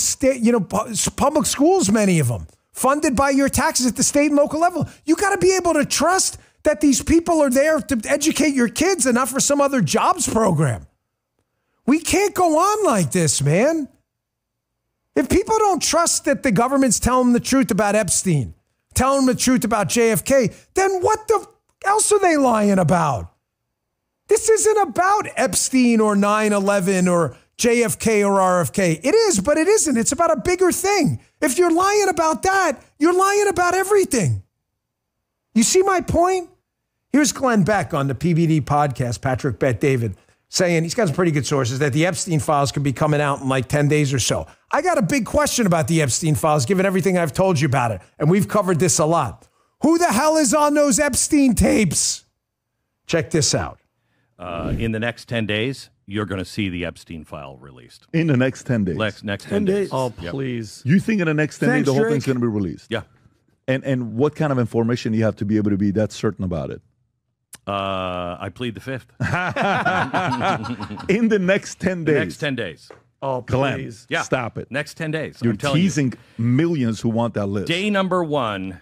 public schools, many of them, funded by your taxes at the state and local level. You got to be able to trust that these people are there to educate your kids and not for some other jobs program. We can't go on like this, man. If people don't trust that the government's telling them the truth about Epstein, telling them the truth about JFK, then what the else are they lying about? This isn't about Epstein or 9/11 or JFK or RFK. It is, but it isn't. It's about a bigger thing. If you're lying about that, you're lying about everything. You see my point? Here's Glenn Beck on the PBD podcast, Patrick Bet David. saying, he's got some pretty good sources, that the Epstein files could be coming out in like 10 days or so. I got a big question about the Epstein files, given everything I've told you about it. And we've covered this a lot. Who the hell is on those Epstein tapes? Check this out. In the next 10 days, you're going to see the Epstein file released. In the next 10 days? Next 10 days. Oh, Yep. please. You think in the next 10 days the whole thing's going to be released? Yeah. And what kind of information you have to be able to be that certain about it? I plead the fifth. In the next 10 days? The next 10 days. Oh, Glenn, please. yeah. Stop it. Next 10 days. You're I'm telling teasing millions who want that list. Day number 1,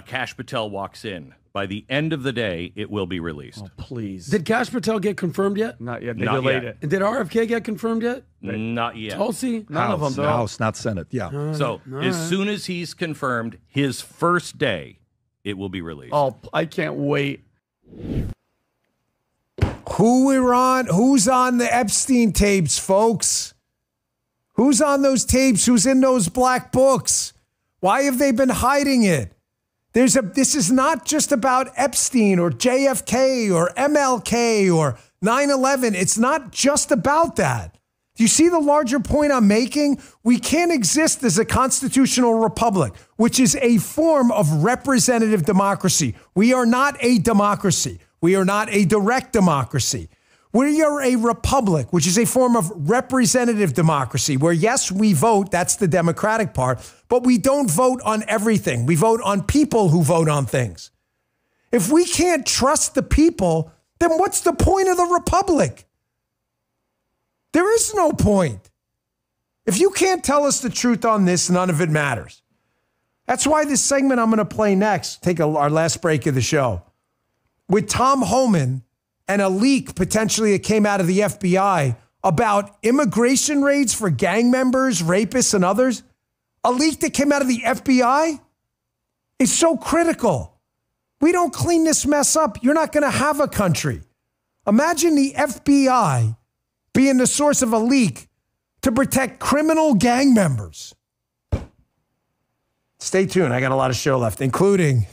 Kash Patel walks in. By the end of the day, it will be released. Oh, please. Did Kash Patel get confirmed yet? Not yet. They delayed it. And did RFK get confirmed yet? Not yet. Tulsi? None of them, though. House, not Senate. Yeah. So as soon as he's confirmed, his first day, it will be released. Oh, I can't wait. Who's on the Epstein tapes, folks? Who's on those tapes? Who's in those black books? Why have they been hiding it? This is not just about Epstein or JFK or MLK or 9/11. It's not just about that. Do you see the larger point I'm making? We can't exist as a constitutional republic, which is a form of representative democracy. We are not a democracy. We are not a direct democracy. We are a republic, which is a form of representative democracy, where, yes, we vote. That's the democratic part. But we don't vote on everything. We vote on people who vote on things. If we can't trust the people, then what's the point of the republic? There is no point. If you can't tell us the truth on this, none of it matters. That's why this segment I'm going to play next, our last break of the show, with Tom Homan and a leak potentially that came out of the FBI about immigration raids for gang members, rapists, and others. A leak that came out of the FBI is so critical. We don't clean this mess up, you're not going to have a country. Imagine the FBI being the source of a leak to protect criminal gang members. Stay tuned. I got a lot of show left, including,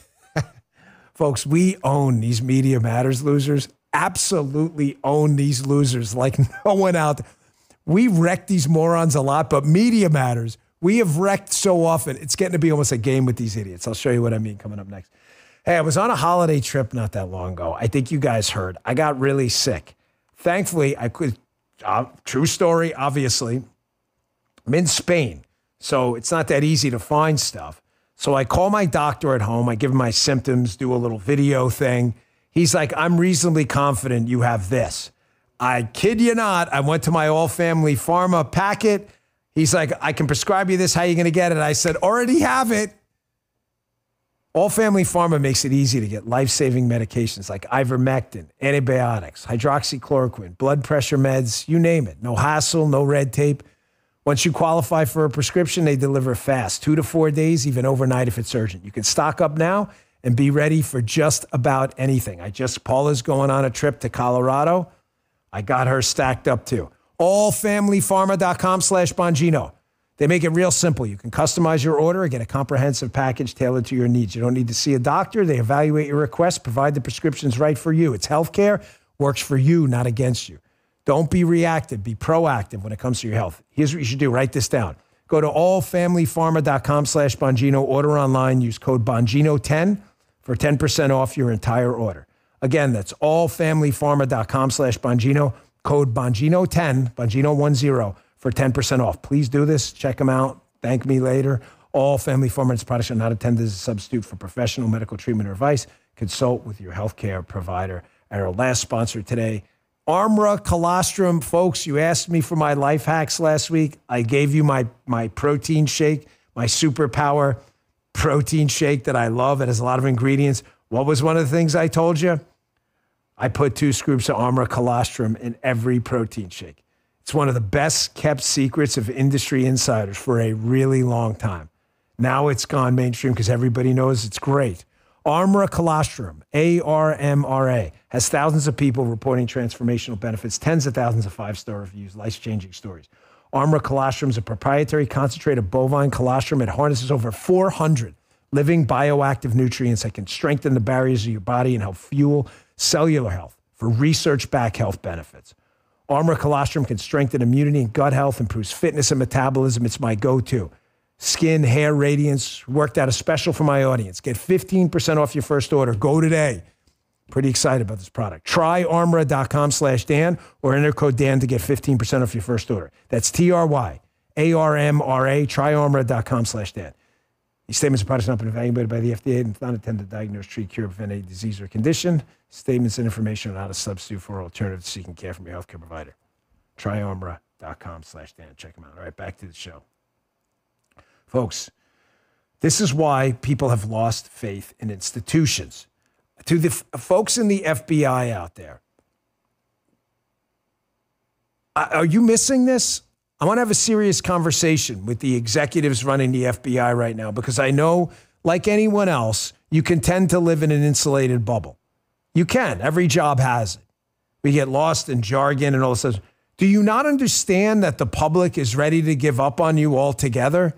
folks, we own these Media Matters losers. Absolutely own these losers like no one out there. We wreck these morons a lot, but Media Matters, we have wrecked so often. It's getting to be almost a game with these idiots. I'll show you what I mean coming up next. Hey, I was on a holiday trip not that long ago. I think you guys heard. I got really sick. Thankfully, I could, true story, obviously. I'm in Spain, so it's not that easy to find stuff. So I call my doctor at home. I give him my symptoms, do a little video thing. He's like, I'm reasonably confident you have this. I kid you not. I went to my all-family pharma packet. He's like, I can prescribe you this. How are you going to get it? I said, already have it. All-family pharma makes it easy to get life-saving medications like ivermectin, antibiotics, hydroxychloroquine, blood pressure meds, you name it. No hassle, no red tape. Once you qualify for a prescription, they deliver fast, 2 to 4 days, even overnight if it's urgent. You can stock up now and be ready for just about anything. Paula's going on a trip to Colorado. I got her stacked up too. Allfamilypharma.com/Bongino. They make it real simple. You can customize your order and get a comprehensive package tailored to your needs. You don't need to see a doctor. They evaluate your request, provide the prescriptions right for you. It's healthcare, works for you, not against you. Don't be reactive. Be proactive when it comes to your health. Here's what you should do. Write this down. Go to allfamilypharma.com/Bongino. Order online. Use code Bongino10 for 10% off your entire order. Again, that's allfamilypharma.com/Bongino. Code Bongino10, Bongino10 for 10% off. Please do this. Check them out. Thank me later. All Family Pharma's products are not intended as a substitute for professional medical treatment or advice. Consult with your healthcare provider. And our last sponsor today, Armra Colostrum. Folks, you asked me for my life hacks last week. I gave you my protein shake, my superpower protein shake that I love. It has a lot of ingredients. What was one of the things I told you? I put 2 scoops of Armra Colostrum in every protein shake. It's one of the best kept secrets of industry insiders for a really long time. Now it's gone mainstream because everybody knows it's great. Armra Colostrum, ARMRA, has thousands of people reporting transformational benefits, tens of thousands of 5-star reviews, life-changing stories. Armra Colostrum is a proprietary concentrate of bovine colostrum. It harnesses over 400 living bioactive nutrients that can strengthen the barriers of your body and help fuel cellular health for research-backed health benefits. Armor Colostrum can strengthen immunity and gut health, improves fitness and metabolism. It's my go-to. Skin, hair, radiance. Worked out a special for my audience. Get 15% off your first order. Go today. Pretty excited about this product. TryArmra.com/Dan or enter code Dan to get 15% off your first order. That's TryArmra. TryArmra.com/Dan. These statements are products not been evaluated by the FDA and not intended to diagnose, treat, cure, prevent any disease or condition. Statements and information are not a substitute for alternatives seeking care from your healthcare provider. TryArmra.com/Dan. Check them out. All right, back to the show. Folks, this is why people have lost faith in institutions. To the folks in the FBI out there, are you missing this? I want to have a serious conversation with the executives running the FBI right now, because I know, like anyone else, you can tend to live in an insulated bubble. You can. Every job has it. We get lost in jargon and all this stuff. Do you not understand that the public is ready to give up on you altogether?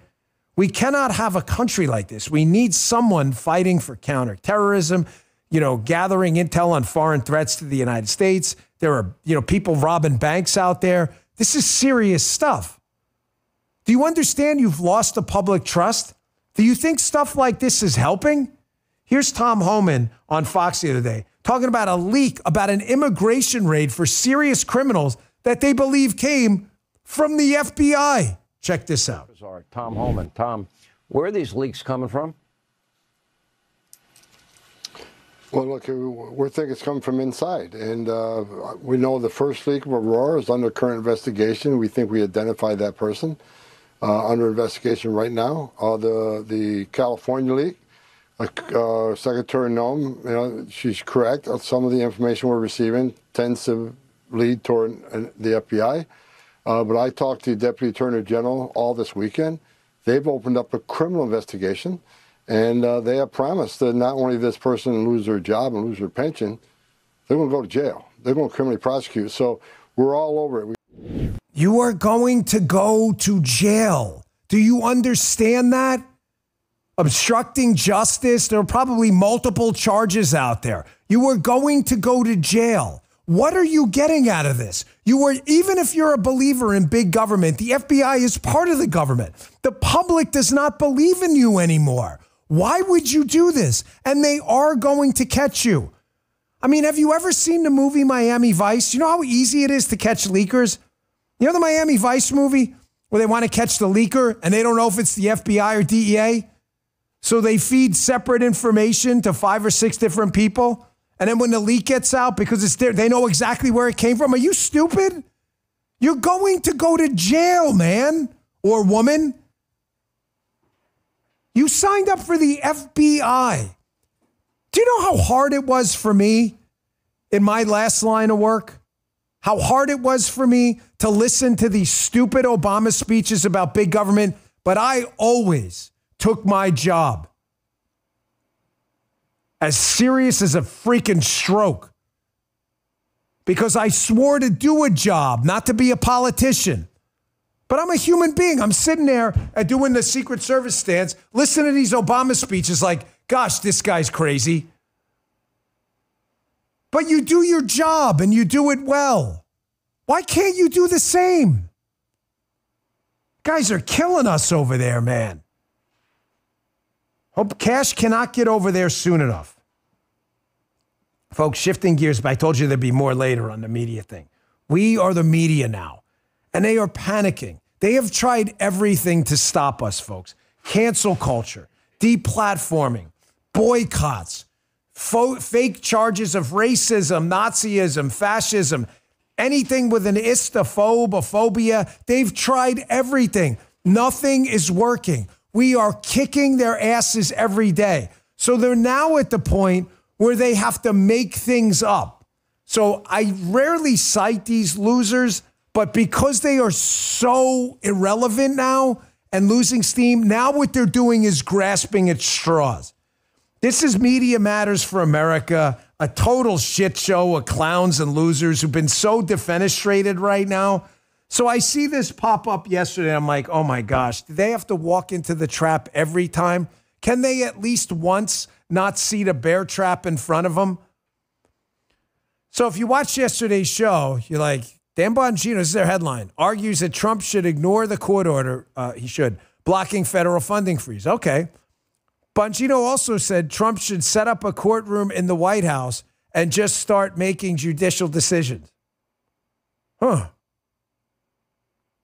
We cannot have a country like this. We need someone fighting for counterterrorism, gathering intel on foreign threats to the United States. There are, people robbing banks out there. This is serious stuff. Do you understand you've lost the public trust? Do you think stuff like this is helping? Here's Tom Homan on Fox the other day talking about a leak about an immigration raid for serious criminals that they believe came from the FBI. Check this out. Tom Homan. Tom, where are these leaks coming from? Well, look, we think it's coming from inside. And we know the first leak of Aurora is under current investigation. We think we identified that person under investigation right now. The California leak, Secretary Noem, she's correct. Some of the information we're receiving tends to lead toward the FBI. But I talked to the Deputy Attorney General all this weekend. They've opened up a criminal investigation. And they have promised that not only this person lose their job and lose their pension, they're going to go to jail. They're going to criminally prosecute. So we're all over it. You are going to go to jail. Do you understand that? Obstructing justice. There are probably multiple charges out there. You are going to go to jail. What are you getting out of this? Even if you're a believer in big government, the FBI is part of the government. The public does not believe in you anymore. Why would you do this? And they are going to catch you. I mean, have you ever seen the movie Miami Vice? You know how easy it is to catch leakers? You know the Miami Vice movie where they want to catch the leaker and they don't know if it's the FBI or DEA? So they feed separate information to 5 or 6 different people. And then when the leak gets out, because it's there, they know exactly where it came from. Are you stupid? You're going to go to jail, man or woman. You signed up for the FBI. Do you know how hard it was for me in my last line of work? How hard it was for me to listen to these stupid Obama speeches about big government, but I always took my job as serious as a freaking stroke because I swore to do a job, not to be a politician. But I'm a human being. I'm sitting there doing the Secret Service stance, listening to these Obama speeches like, gosh, this guy's crazy. But you do your job and you do it well. Why can't you do the same? Guys are killing us over there, man. Hope Cash cannot get over there soon enough. Folks, shifting gears, but I told you there'd be more later on the media thing. We are the media now. And they are panicking. They have tried everything to stop us, folks. Cancel culture, deplatforming, boycotts, fake charges of racism, Nazism, fascism, anything with an istaphobe, a phobia. They've tried everything. Nothing is working. We are kicking their asses every day. So they're now at the point where they have to make things up. So I rarely cite these losers, but because they are so irrelevant now and losing steam, now what they're doing is grasping at straws. This is Media Matters for America, a total shit show of clowns and losers who've been so defenestrated right now. So I see this pop up yesterday. I'm like, oh my gosh, do they have to walk into the trap every time? Can they at least once not see the bear trap in front of them? So if you watched yesterday's show, you're like, Dan Bongino, this is their headline, argues that Trump should ignore the court order, blocking federal funding freeze. Okay. Bongino also said Trump should set up a courtroom in the White House and just start making judicial decisions. Huh.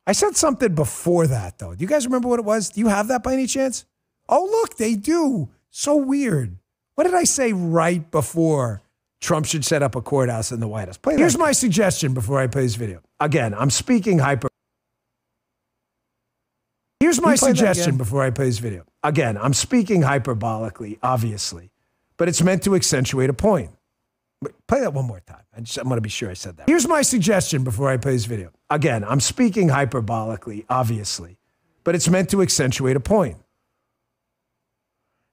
I said something before that, though. Do you guys remember what it was? Do you have that by any chance? Oh, look, they do. So weird. What did I say right before Trump should set up a courthouse in the White House? Here's my suggestion before I play this video. Again, I'm speaking hyper. Here's my suggestion before I play this video. Again, I'm speaking hyperbolically, obviously, but it's meant to accentuate a point. Play that one more time. I'm going to be sure I said that. Here's my suggestion before I play this video. Again, I'm speaking hyperbolically, obviously, but it's meant to accentuate a point.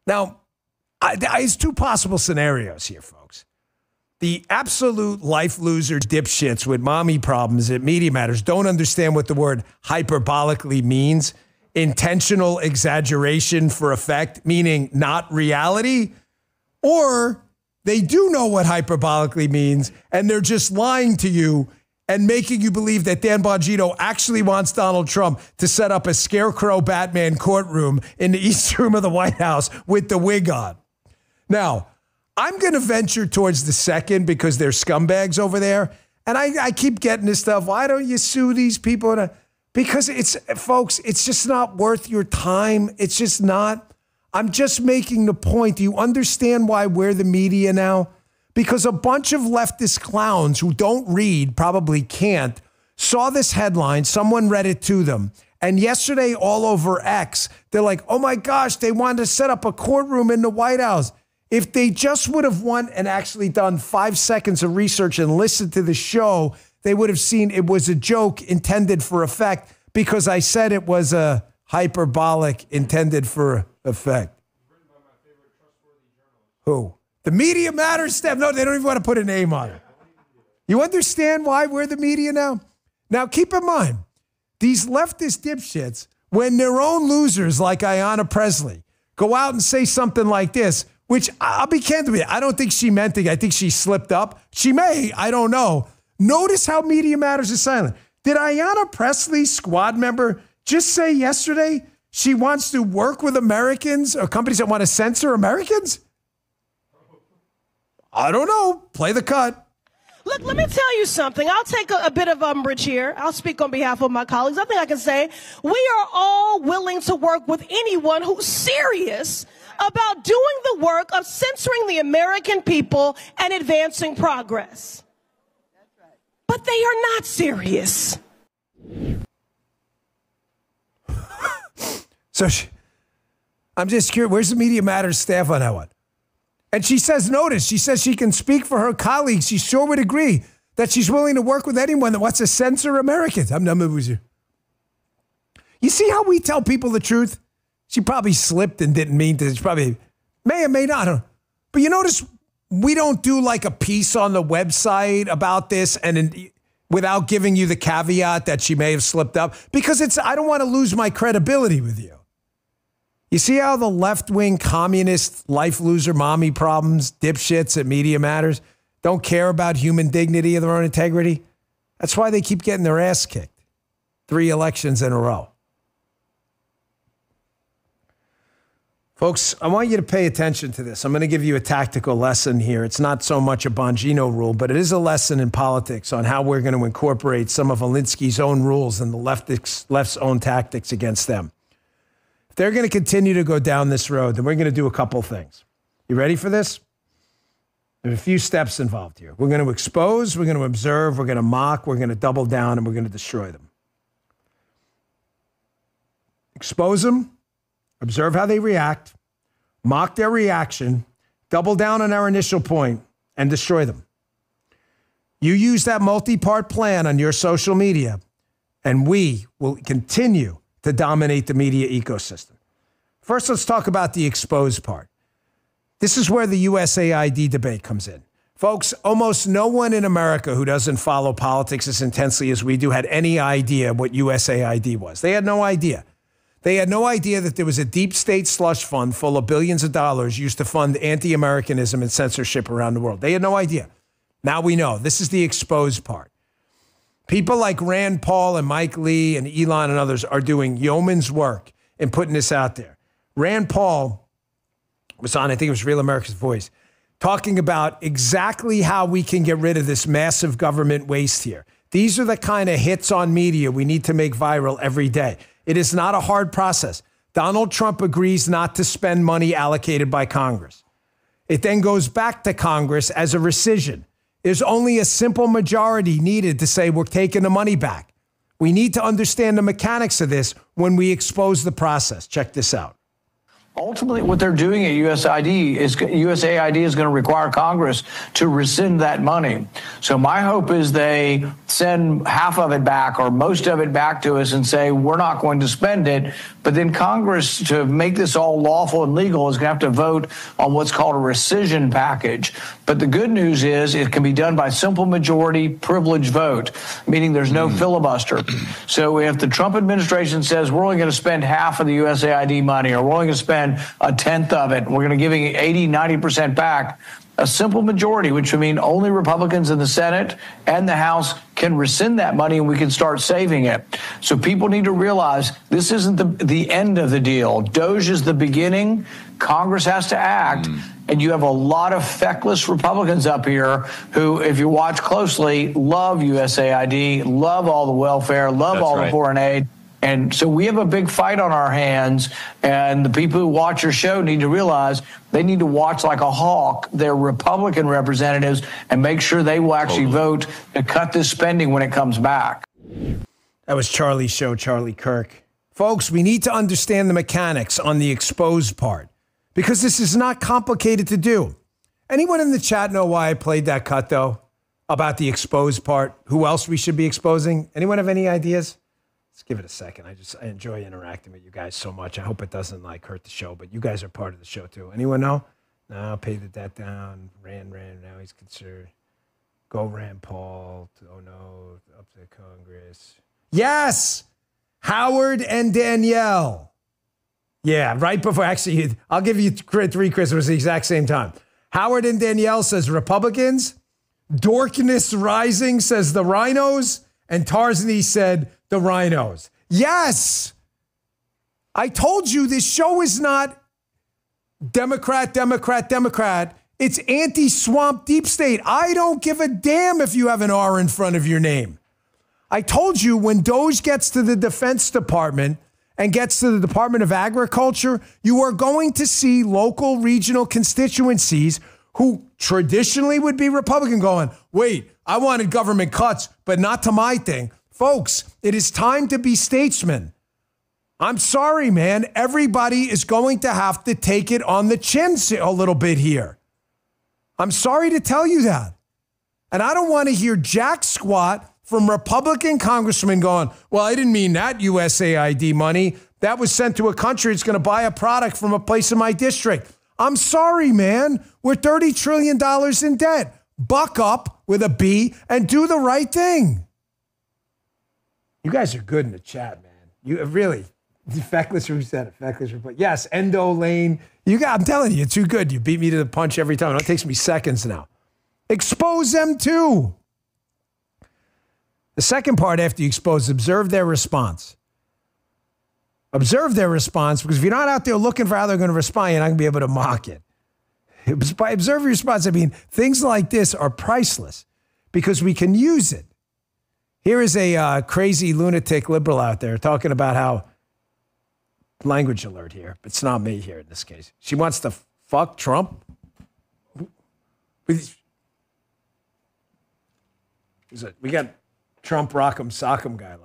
Now, there's two possible scenarios here, folks. The absolute life loser dipshits with mommy problems at Media Matters don't understand what the word hyperbolically means. Intentional exaggeration for effect, meaning not reality, or they do know what hyperbolically means, and they're just lying to you and making you believe that Dan Bongino actually wants Donald Trump to set up a scarecrow Batman courtroom in the East Room of the White House with the wig on. Now, I'm going to venture towards the second because they're scumbags over there, and I keep getting this stuff. Why don't you sue these people? Because folks, it's just not worth your time. It's just not. I'm just making the point. Do you understand why we're the media now? Because a bunch of leftist clowns who don't read, probably can't, saw this headline. Someone read it to them. And yesterday, all over X, they're like, oh my gosh, they wanted to set up a courtroom in the White House. If they just would have went and actually done 5 seconds of research and listened to the show, they would have seen it was a joke intended for effect because I said it was a hyperbolic intended for effect. Who? The Media Matters staff. No, they don't even want to put a name on it. You understand why we're the media now? Now, keep in mind, these leftist dipshits, when their own losers like Ayanna Pressley go out and say something like this, which I'll be candid with you, I don't think she meant it. I think she slipped up. She may, I don't know. Notice how Media Matters is silent. Did Ayanna Pressley, squad member, just say yesterday she wants to work with Americans or companies that want to censor Americans? I don't know. Play the cut. Look, let me tell you something. I'll take a bit of umbrage here. I'll speak on behalf of my colleagues. I think I can say we are all willing to work with anyone who's serious about doing the work of censoring the American people and advancing progress. But they are not serious. So I'm just curious, where's the Media Matters staff on that one? And she says, notice, she says she can speak for her colleagues. She sure would agree that she's willing to work with anyone that wants to censor Americans. You see how we tell people the truth? She probably slipped and didn't mean to. She probably may or may not. But you notice we don't do like a piece on the website about this and without giving you the caveat that she may have slipped up because I don't want to lose my credibility with you. You see how the left-wing communist life loser mommy problems, dipshits at Media Matters don't care about human dignity or their own integrity? That's why they keep getting their ass kicked 3 elections in a row. Folks, I want you to pay attention to this. I'm going to give you a tactical lesson here. It's not so much a Bongino rule, but it is a lesson in politics on how we're going to incorporate some of Alinsky's own rules and the left's own tactics against them. If they're going to continue to go down this road, then we're going to do a couple things. You ready for this? There's a few steps involved here. We're going to expose, we're going to observe, we're going to mock, we're going to double down, and we're going to destroy them. Expose them, observe how they react, mock their reaction, double down on our initial point, and destroy them. You use that multi-part plan on your social media, and we will continue to dominate the media ecosystem. First, let's talk about the exposed part. This is where the USAID debate comes in. Folks, almost no one in America who doesn't follow politics as intensely as we do had any idea what USAID was. They had no idea. They had no idea that there was a deep state slush fund full of billions of dollars used to fund anti-Americanism and censorship around the world. They had no idea. Now we know. This is the exposed part. People like Rand Paul and Mike Lee and Elon and others are doing yeoman's work in putting this out there. Rand Paul was on, I think it was Real America's Voice, talking about exactly how we can get rid of this massive government waste here. These are the kind of hits on media we need to make viral every day. It is not a hard process. Donald Trump agrees not to spend money allocated by Congress. It then goes back to Congress as a rescission. There's only a simple majority needed to say we're taking the money back. We need to understand the mechanics of this when we expose the process. Check this out. Ultimately, what they're doing at USAID is going to require Congress to rescind that money. So my hope is they send half of it back or most of it back to us and say, we're not going to spend it. But then Congress, to make this all lawful and legal, is going to have to vote on what's called a rescission package. But the good news is it can be done by simple majority privilege vote, meaning there's no filibuster. So if the Trump administration says we're only going to spend half of the USAID money, or we're only going to spend a tenth of it, we're going to give 80, 90% back, a simple majority, which would mean only Republicans in the Senate and the House can rescind that money and we can start saving it. So people need to realize this isn't the end of the deal. DOGE is the beginning. Congress has to act. And you have a lot of feckless Republicans up here who, if you watch closely, love USAID, love all the welfare, love all the foreign aid. And so we have a big fight on our hands, and the people who watch your show need to realize they need to watch like a hawk their Republican representatives and make sure they will actually vote to cut this spending when it comes back. That was Charlie's show, Charlie Kirk. Folks, we need to understand the mechanics on the exposed part because this is not complicated to do. Anyone in the chat know why I played that cut, though, about the exposed part? Who else we should be exposing? Anyone have any ideas? Let's give it a second. I enjoy interacting with you guys so much. I hope it doesn't hurt the show, but you guys are part of the show too. Anyone know? No, pay the debt down. Rand, now he's concerned. Go Rand Paul. Oh no, up to Congress. Yes! Howard and Danielle. Yeah, right before, actually, I'll give you three Christmas at the exact same time. Howard and Danielle says Republicans. Dorkness Rising says the Rhinos. And Tarzany said the Rhinos. Yes! I told you this show is not Democrat. It's anti-swamp deep state. I don't give a damn if you have an R in front of your name. I told you when DOGE gets to the Defense Department and gets to the Department of Agriculture, you are going to see local regional constituencies who traditionally would be Republican going, wait, I wanted government cuts, but not to my thing. Folks, it is time to be statesmen. I'm sorry, man. Everybody is going to have to take it on the chin a little bit here. I'm sorry to tell you that. And I don't want to hear jack squat from Republican congressmen going, well, I didn't mean that USAID money. That was sent to a country that's going to buy a product from a place in my district. I'm sorry, man. We're $30 trillion in debt. Buck up with a B and do the right thing. You guys are good in the chat, man. You really, feckless, who said it? Feckless, but yes, Endo Lane. I'm telling you, you're too good. You beat me to the punch every time. It takes me seconds now. Expose them too. The second part after you expose, observe their response. Observe their response, because if you're not out there looking for how they're going to respond, you're not going to be able to mock it. By observe your response, I mean, things like this are priceless because we can use it. Here is a crazy lunatic liberal out there talking about how, language alert here, but it's not me here in this case. She wants to fuck Trump. We got Trump rock'em sock'em guy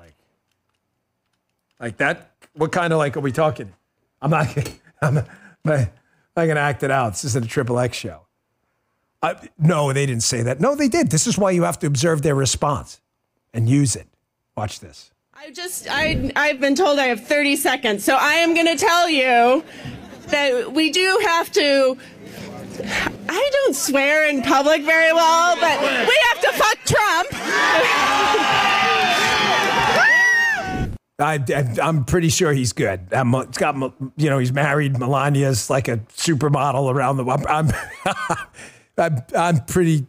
like that. What kind of are we talking? I'm not going to act it out. This isn't a Triple X show. No, they didn't say that. No, they did. This is why you have to observe their response and use it. Watch this. I've been told I have 30 seconds, so I am going to tell you that we do have to. I don't swear in public very well, but we have to fuck Trump. I'm pretty sure he's good. It's got, he's married. Melania's like a supermodel around the world. I'm pretty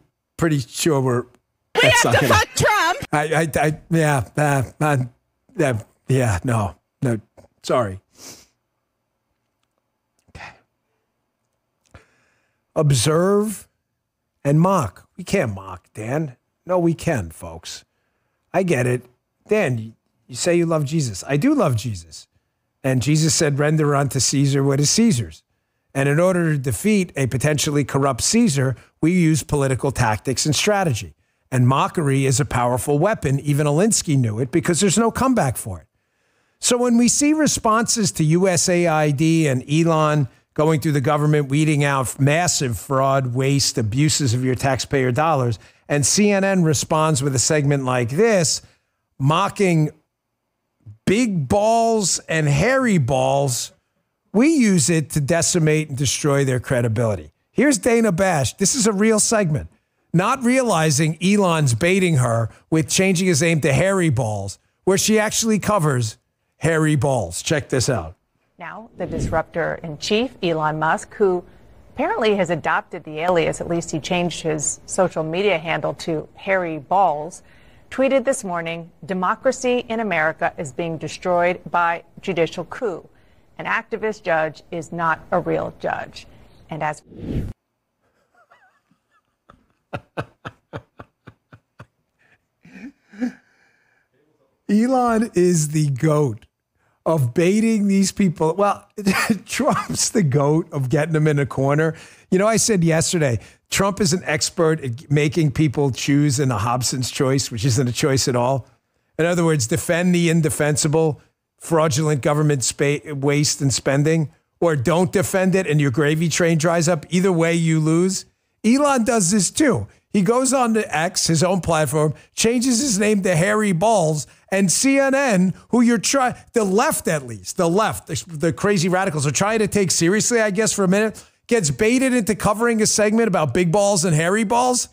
sure we have to fuck Trump. No, sorry. Okay. Observe and mock. We can't mock, Dan. No, we can, folks. I get it. Dan, you say you love Jesus. I do love Jesus. And Jesus said, render unto Caesar what is Caesar's. And in order to defeat a potentially corrupt Caesar, we use political tactics and strategy. And mockery is a powerful weapon. Even Alinsky knew it because there's no comeback for it. So when we see responses to USAID and Elon going through the government, weeding out massive fraud, waste, abuses of your taxpayer dollars, and CNN responds with a segment like this, mocking big balls and hairy balls, we use it to decimate and destroy their credibility. Here's Dana Bash. This is a real segment. Not realizing Elon's baiting her with changing his name to Hairy Balls, where she actually covers hairy balls. Check this out. Now, the disruptor-in-chief, Elon Musk, who apparently has adopted the alias, at least he changed his social media handle to Hairy Balls, tweeted this morning, democracy in America is being destroyed by judicial coup. An activist judge is not a real judge. And as Elon is the GOAT of baiting these people. Well, Trump's the GOAT of getting them in a corner. You know, I said yesterday, Trump is an expert at making people choose in a Hobson's choice, which isn't a choice at all. In other words, defend the indefensible, fraudulent government waste and spending, or don't defend it and your gravy train dries up. Either way, you lose. Elon does this too. He goes on to X, his own platform, changes his name to Hairy Balls, and CNN, who you're trying, the left at least, the crazy radicals are trying to take seriously, I guess, for a minute, gets baited into covering a segment about big balls and hairy balls,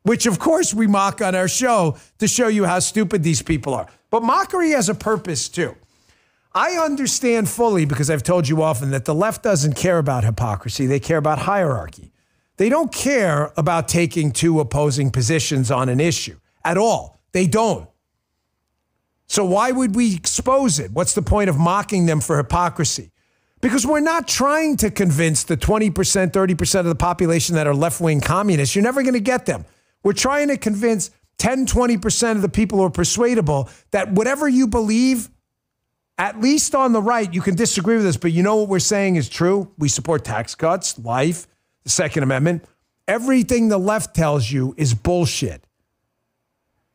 which of course we mock on our show to show you how stupid these people are. But mockery has a purpose too. I understand fully, because I've told you often, that the left doesn't care about hypocrisy. They care about hierarchy. They don't care about taking two opposing positions on an issue at all. They don't. So why would we expose it? What's the point of mocking them for hypocrisy? Because we're not trying to convince the 20%, 30% of the population that are left-wing communists. You're never going to get them. We're trying to convince 10, 20% of the people who are persuadable that whatever you believe, at least on the right, you can disagree with us, but you know what we're saying is true? We support tax cuts, life, the Second Amendment. Everything the left tells you is bullshit.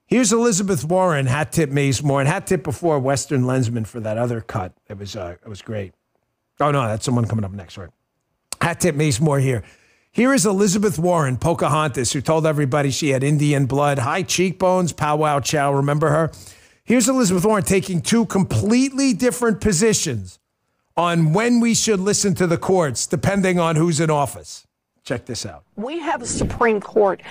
Here's Elizabeth Warren, hat tip Mace Moore, and hat tip before Western Lensman for that other cut. It was great. Oh, no, that's someone coming up next, right? Hat tip Mace Moore here. Here is Elizabeth Warren, Pocahontas, who told everybody she had Indian blood, high cheekbones, pow wow chow. Remember her? Here's Elizabeth Warren taking two completely different positions on when we should listen to the courts, depending on who's in office. Check this out. We have a Supreme Court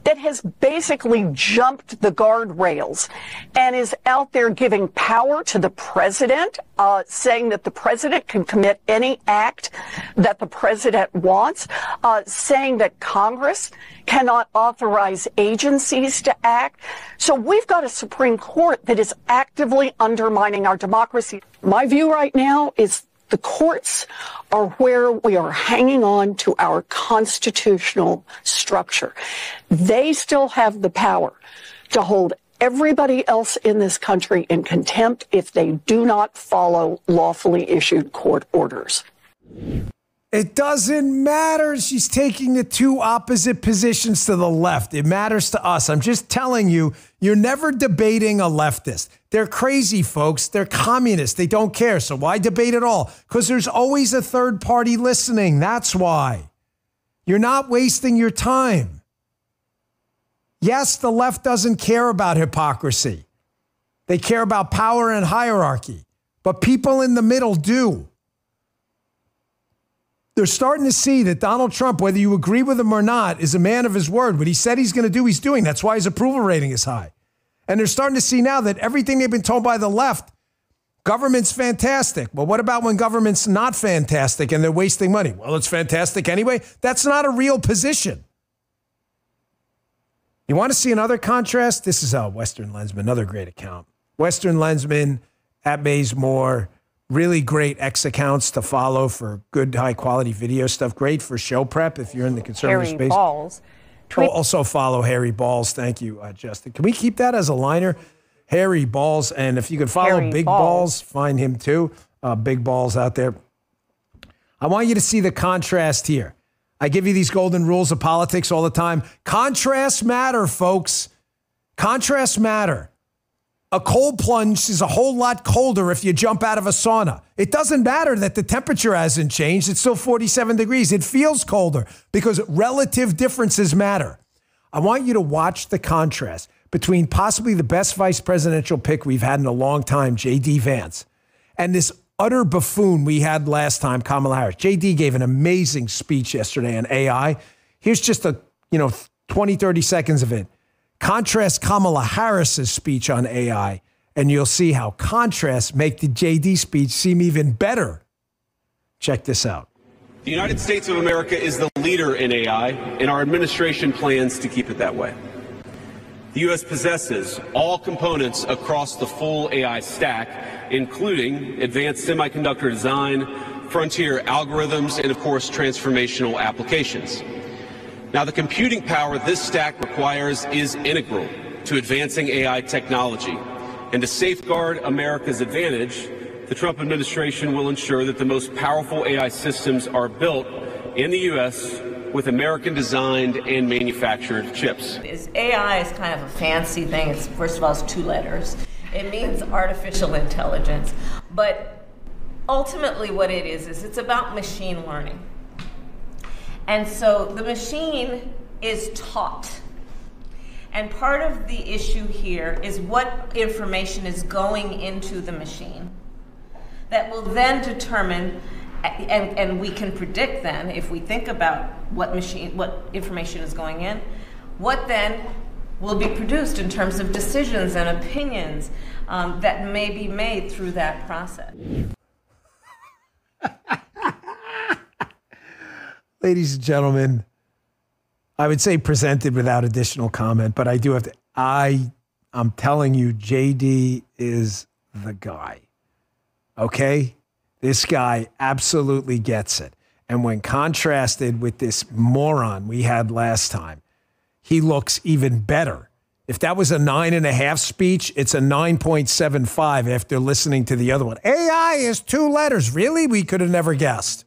that has basically jumped the guardrails and is out there giving power to the president, saying that the president can commit any act that the president wants, saying that Congress cannot authorize agencies to act. So we've got a Supreme Court that is actively undermining our democracy. My view right now is the courts are where we are hanging on to our constitutional structure. They still have the power to hold everybody else in this country in contempt if they do not follow lawfully issued court orders. It doesn't matter. She's taking the two opposite positions to the left. It matters to us. I'm just telling you, you're never debating a leftist. They're crazy, folks. They're communists. They don't care. So why debate at all? Because there's always a third party listening. That's why. You're not wasting your time. Yes, the left doesn't care about hypocrisy. They care about power and hierarchy. But people in the middle do. They're starting to see that Donald Trump, whether you agree with him or not, is a man of his word. What he said he's going to do, he's doing. That's why his approval rating is high. And they're starting to see now that everything they've been told by the left, government's fantastic. Well, what about when government's not fantastic and they're wasting money? Well, it's fantastic anyway. That's not a real position. You want to see another contrast? This is Western Lensman, another great account. Western Lensman at Bazemore, really great X accounts to follow for good, high-quality video stuff. Great for show prep if you're in the conservative Harry space. Balls. Also follow Harry Balls. Thank you, Justin. Can we keep that as a liner? Harry Balls. And if you could follow Harry Big Balls, find him too. Big Balls out there. I want you to see the contrast here. I give you these golden rules of politics all the time. Contrasts matter, folks. Contrasts matter. A cold plunge is a whole lot colder if you jump out of a sauna. It doesn't matter that the temperature hasn't changed. It's still 47 degrees. It feels colder because relative differences matter. I want you to watch the contrast between possibly the best vice presidential pick we've had in a long time, J.D. Vance, and this utter buffoon we had last time, Kamala Harris. J.D. gave an amazing speech yesterday on AI. Here's just 20, 30 seconds of it. Contrast Kamala Harris's speech on AI, and you'll see how contrasts make the J.D. speech seem even better. Check this out. The United States of America is the leader in AI, and our administration plans to keep it that way. The U.S. possesses all components across the full AI stack, including advanced semiconductor design, frontier algorithms, and, of course, transformational applications. Now, the computing power this stack requires is integral to advancing AI technology. And to safeguard America's advantage, the Trump administration will ensure that the most powerful AI systems are built in the U.S. with American-designed and manufactured chips. AI is kind of a fancy thing. It's, first of all, it's 2 letters. It means artificial intelligence. But ultimately what it is it's about machine learning. And so the machine is taught. And part of the issue here is what information is going into the machine that will then determine, and we can predict then, if we think about what information is going in, what then will be produced in terms of decisions and opinions that may be made through that process. Ladies and gentlemen, I would say presented without additional comment, but I do have to, I'm telling you, JD is the guy. Okay? This guy absolutely gets it. And when contrasted with this moron we had last time, he looks even better. If that was a 9.5 speech, it's a 9.75 after listening to the other one. AI is 2 letters. Really? We could have never guessed.